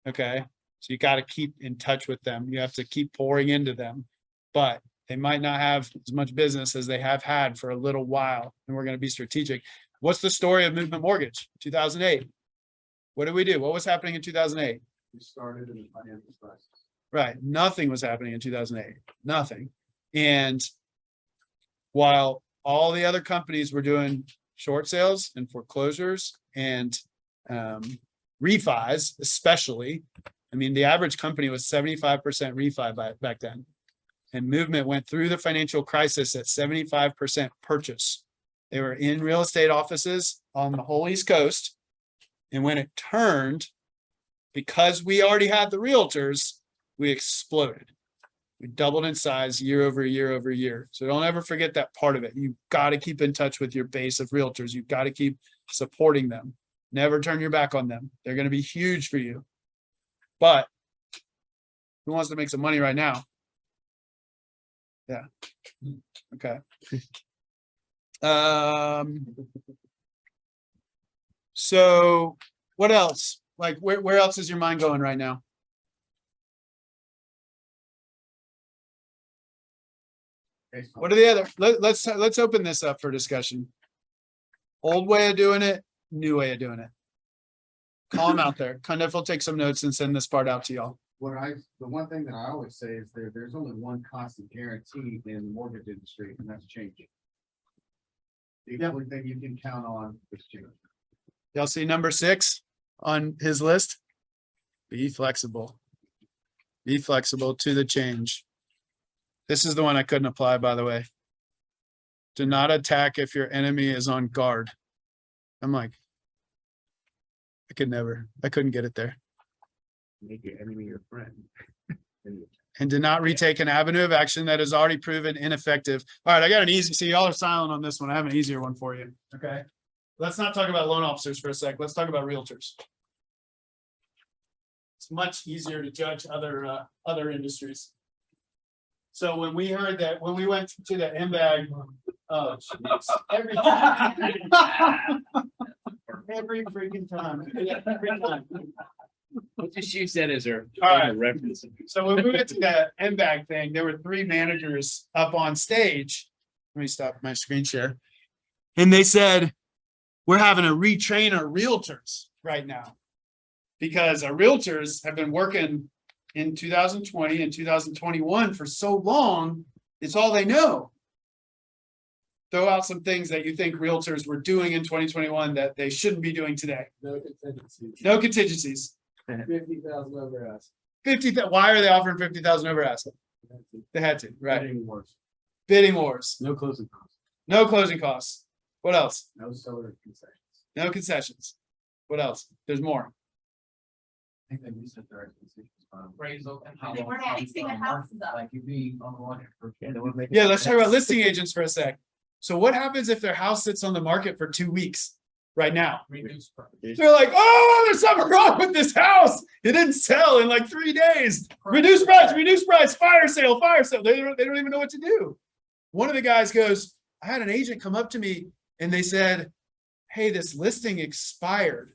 Speaker 1: Okay, so you gotta keep in touch with them. You have to keep pouring into them. But they might not have as much business as they have had for a little while, and we're gonna be strategic. What's the story of Movement Mortgage? 2008. What did we do? What was happening in 2008?
Speaker 8: We started in the financial crisis.
Speaker 1: Right, nothing was happening in 2008, nothing. And while all the other companies were doing short sales and foreclosures and refis, especially, I mean, the average company was 75% refi back then. And Movement went through the financial crisis at 75% purchase. They were in real estate offices on the whole East Coast. And when it turned, because we already had the realtors, we exploded. We doubled in size year over year over year. So don't ever forget that part of it. You've got to keep in touch with your base of realtors. You've got to keep supporting them. Never turn your back on them. They're going to be huge for you. But who wants to make some money right now? Yeah. Okay. So what else? Like where else is your mind going right now? What are the other? Let's open this up for discussion. Old way of doing it, new way of doing it. Call them out there. Kind of, will take some notes and send this part out to y'all.
Speaker 8: The one thing that I always say is there's only one constant guarantee in the mortgage industry, and that's changing. The only thing you can count on is change.
Speaker 1: Y'all see number 6 on his list? Be flexible. Be flexible to the change. This is the one I couldn't apply, by the way. Do not attack if your enemy is on guard. I'm like, I couldn't get it there.
Speaker 8: Make your enemy your friend.
Speaker 1: And do not retake an avenue of action that is already proven ineffective. All right, I got an easy, see, y'all are silent on this one. I have an easier one for you. Okay. Let's not talk about loan officers for a sec. Let's talk about realtors. It's much easier to judge other industries. So when we heard that, when we went to the MBAG, oh, jeez, every freaking time. Every time.
Speaker 4: We'll just use that as our
Speaker 1: All right.
Speaker 4: reference.
Speaker 1: So when we went to the MBAG thing, there were 3 managers up on stage. Let me stop my screen share. And they said, we're having to retrain our realtors right now. Because our realtors have been working in 2020 and 2021 for so long, it's all they know. Throw out some things that you think realtors were doing in 2021 that they shouldn't be doing today.
Speaker 6: No contingencies.
Speaker 1: No contingencies.
Speaker 6: 50,000 over ask.
Speaker 1: 50,000. Why are they offering 50,000 over ask? They had to, right?
Speaker 8: Bidding wars.
Speaker 1: Bidding wars.
Speaker 8: No closing costs.
Speaker 1: No closing costs. What else?
Speaker 8: No seller concessions.
Speaker 1: No concessions. What else? There's more.
Speaker 8: I think they reset their expectations.
Speaker 2: Appraisal and
Speaker 7: how long- We're not fixing the houses up.
Speaker 8: Like you'd be on the market for.
Speaker 1: Yeah, let's talk about listing agents for a sec. So what happens if their house sits on the market for 2 weeks right now?
Speaker 2: reduce price.
Speaker 1: They're like, oh, there's something wrong with this house. It didn't sell in like 3 days. Reduce price, fire sale. They don't even know what to do. One of the guys goes, I had an agent come up to me and they said, hey, this listing expired.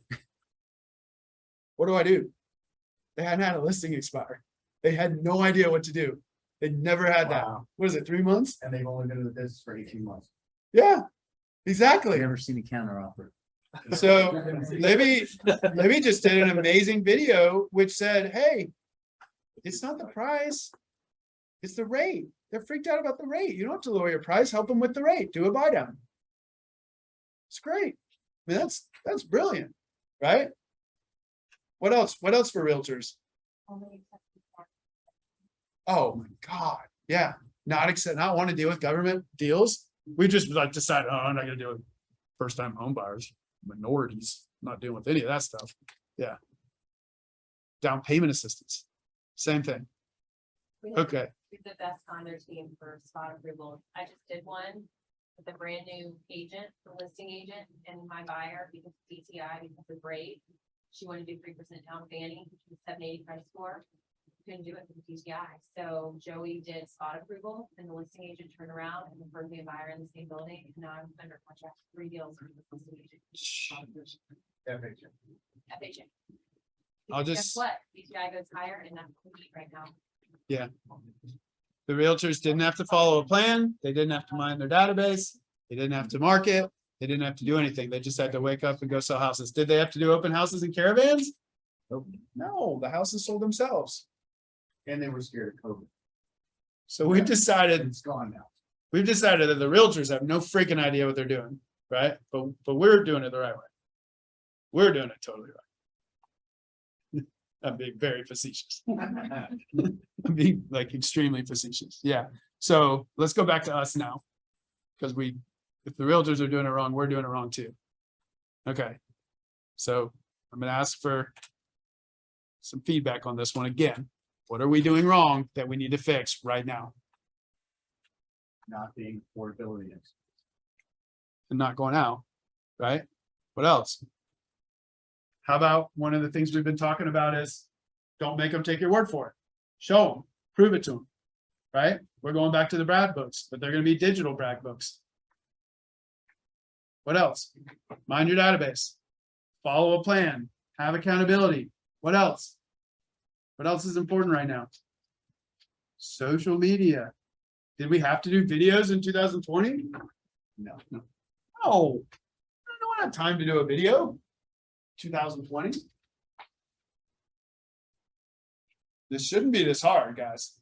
Speaker 1: What do I do? They hadn't had a listing expire. They had no idea what to do. They never had that.
Speaker 8: Wow.
Speaker 1: What is it, 3 months?
Speaker 8: And they've only been in the business for 18 months.
Speaker 1: Yeah, exactly.
Speaker 4: Never seen a counter offer.
Speaker 1: So Libby just did an amazing video which said, hey, it's not the price, it's the rate. They're freaked out about the rate. You don't have to lower your price, help them with the rate, do a buy down. It's great. I mean, that's brilliant, right? What else? What else for realtors? Oh my God, yeah, not want to deal with government deals. We just like decided, oh, I'm not gonna deal with first time home buyers, minorities, not dealing with any of that stuff. Yeah. Down payment assistance, same thing.
Speaker 9: We have
Speaker 1: Okay,
Speaker 9: the best on their team for spot approval. I just did one with a brand new agent, the listing agent, and my buyer, because DTI, because of rate. She wanted to do 3% down Fannie, 780 credit score. Couldn't do it for the DTI. So Joey did spot approval and the listing agent turned around and referred me a buyer in the same building. And now I'm under contract for 3 deals with this listing agent. FHA.
Speaker 1: I'll
Speaker 9: Guess
Speaker 1: just,
Speaker 9: what? DTI goes higher and that's what we need right now.
Speaker 1: the realtors didn't have to follow a plan. They didn't have to mind their database. They didn't have to market. They didn't have to do anything. They just had to wake up and go sell houses. Did they have to do open houses and caravans? No, the houses sold themselves.
Speaker 8: And they were scared of COVID.
Speaker 1: So we've decided,
Speaker 8: It's gone now.
Speaker 1: we've decided that the realtors have no freaking idea what they're doing, right? But we're doing it the right way. We're doing it totally right. I'm being very facetious. I'm being like extremely facetious. Yeah. So let's go back to us now. Because if the realtors are doing it wrong, we're doing it wrong too. Okay. So I'm gonna ask for some feedback on this one again. What are we doing wrong that we need to fix right now
Speaker 8: Not being affordability.
Speaker 1: and not going out, right? What else? How about one of the things we've been talking about is don't make them take your word for it. Show them, prove it to them, right? We're going back to the Brad books, but they're gonna be digital Brad books. What else? Mind your database. Follow a plan, have accountability. What else? What else is important right now? Social media. Did we have to do videos in 2020?
Speaker 8: No.
Speaker 1: No. I don't have time to do a video. 2020. This shouldn't be this hard, guys.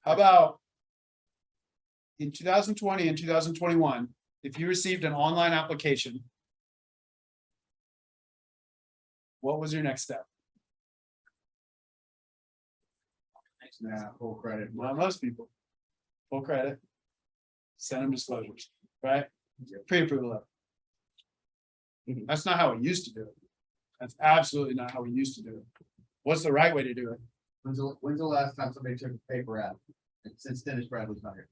Speaker 1: How about in 2020 and 2021, if you received an online application, what was your next step?
Speaker 8: Yeah, full credit.
Speaker 1: Not most people. Full credit. Send them disclosures, right? Pre-approval letter. That's not how we used to do it. That's absolutely not how we used to do it. What's the right way to do it?
Speaker 8: When's the last time somebody took a paper out? Since Dennis Bradley's not here.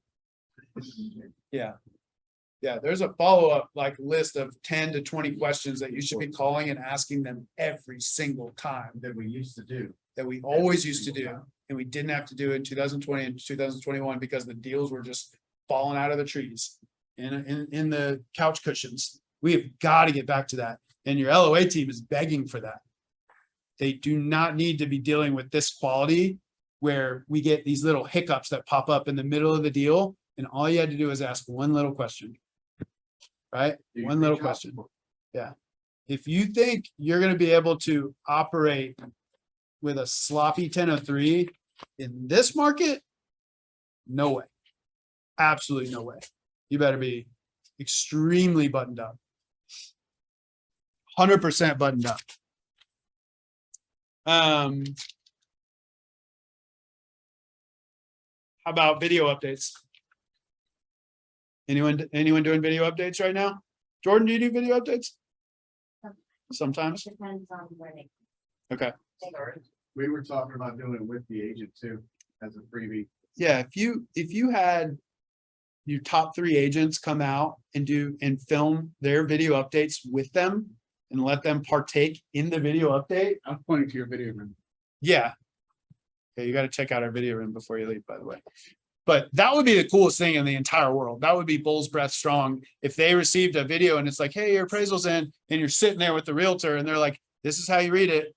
Speaker 1: Yeah, there's a follow-up like list of 10 to 20 questions that you should be calling and asking them every single time
Speaker 8: That we used to do.
Speaker 1: that we always used to do. And we didn't have to do it in 2020 and 2021 because the deals were just falling out of the trees in the couch cushions. We have got to get back to that. And your LOA team is begging for that. They do not need to be dealing with this quality where we get these little hiccups that pop up in the middle of the deal. And all you had to do is ask one little question. Right? One little question. Yeah. If you think you're going to be able to operate with a sloppy 1003 in this market, no way. Absolutely no way. You better be extremely buttoned up. 100% buttoned up. How about video updates? Anyone doing video updates right now? Jordan, do you do video updates? Sometimes.
Speaker 9: Depends on wording.
Speaker 1: Okay.
Speaker 8: We were talking about doing it with the agent too, as a freebie.
Speaker 1: Yeah, if you had your top 3 agents come out and film their video updates with them and let them partake in the video update.
Speaker 8: I'm pointing to your video room.
Speaker 1: Yeah. Okay, you got to check out our video room before you leave, by the way. But that would be the coolest thing in the entire world. That would be bull's breath strong. If they received a video and it's like, hey, your appraisal's in, and you're sitting there with the realtor and they're like, this is how you read it.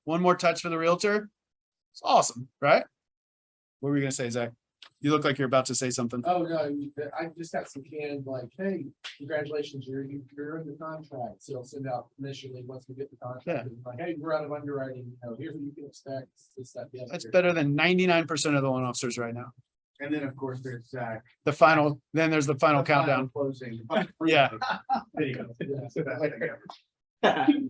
Speaker 1: One more touch for the realtor. It's awesome, right? What were you gonna say, Zach? You look like you're about to say something.
Speaker 10: Oh, no, I just got some canned, like, hey, congratulations, you're in the contract, so I'll send out initially, once we get the contract, it's like, hey, we're out of underwriting, you know, here's what you can expect, this, that, the other.
Speaker 1: That's better than 99% of the loan officers right now.
Speaker 8: And then, of course, there's Zach.
Speaker 1: Then there's the final countdown.
Speaker 8: Closing.
Speaker 1: Yeah.
Speaker 8: Video.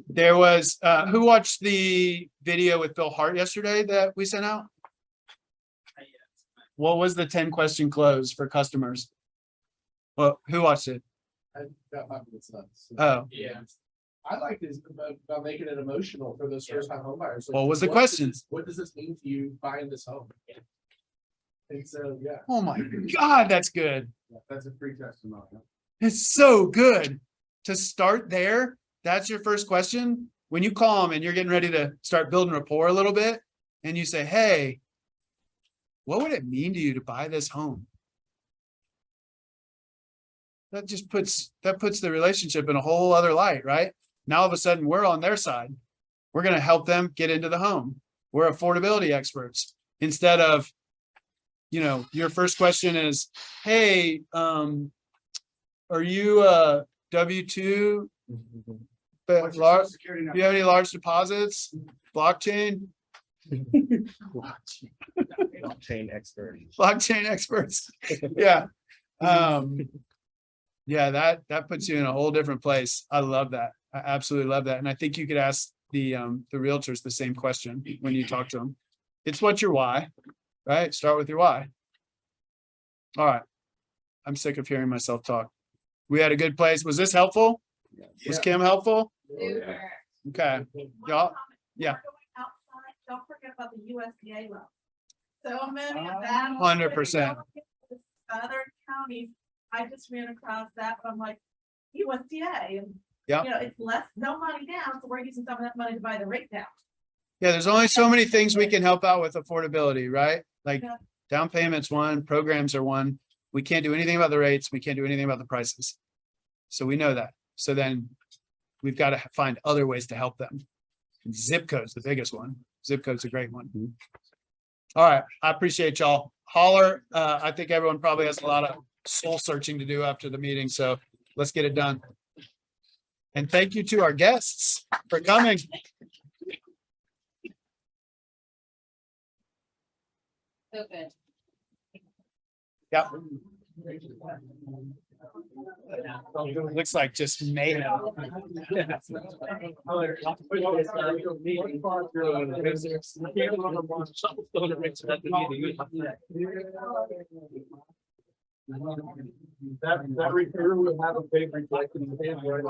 Speaker 1: There was, who watched the video with Bill Hart yesterday that we sent out? What was the 10-question close for customers? Well, who watched it?
Speaker 10: That might be the sense.
Speaker 1: Oh,
Speaker 10: Yeah. I like this about making it emotional for those first time homebuyers. Like,
Speaker 1: What was the
Speaker 10: does
Speaker 1: question?
Speaker 10: what does this mean to you buying this home? And so, yeah.
Speaker 1: oh my God, that's good.
Speaker 8: That's a free testimonial.
Speaker 1: It's so good to start there. That's your first question. When you call them and you're getting ready to start building rapport a little bit and you say, hey, what would it mean to you to buy this home? That just puts the relationship in a whole other light, right? Now all of a sudden we're on their side. We're going to help them get into the home. We're affordability experts instead of, your first question is, hey, are you a W-2? But
Speaker 8: What's your
Speaker 1: large,
Speaker 8: social security
Speaker 1: do
Speaker 8: number?
Speaker 1: you have any large deposits? Blockchain?
Speaker 10: Blockchain expert.
Speaker 1: Blockchain experts. Yeah. Yeah, that puts you in a whole different place. I love that. I absolutely love that. And I think you could ask the realtors the same question when you talk to them. It's what's your why, right? Start with your why. All right. I'm sick of hearing myself talk. We had a good place. Was this helpful? Was Kim helpful?
Speaker 9: Super.
Speaker 1: Okay. Y'all, yeah.
Speaker 7: Outside, don't forget about the USDA loan. So many of them.
Speaker 1: 100%.
Speaker 7: Other counties, I just ran across that, but I'm like, USDA, and
Speaker 1: Yeah.
Speaker 7: it's less, no money down, so we're using some of that money to buy the rate down.
Speaker 1: Yeah, there's only so many things we can help out with affordability, right? Like
Speaker 7: Yeah.
Speaker 1: down payments one, programs are one. We can't do anything about the rates. We can't do anything about the prices. So we know that. So then we've got to find other ways to help them. And zip code's the biggest one. Zip code's a great one. All right. I appreciate y'all. Holler. I think everyone probably has a lot of soul searching to do after the meeting. So let's get it done. And thank you to our guests for coming.
Speaker 9: So good.
Speaker 1: Yeah. Looks like just mayhem.
Speaker 10: That repair will have a favorite like in the family.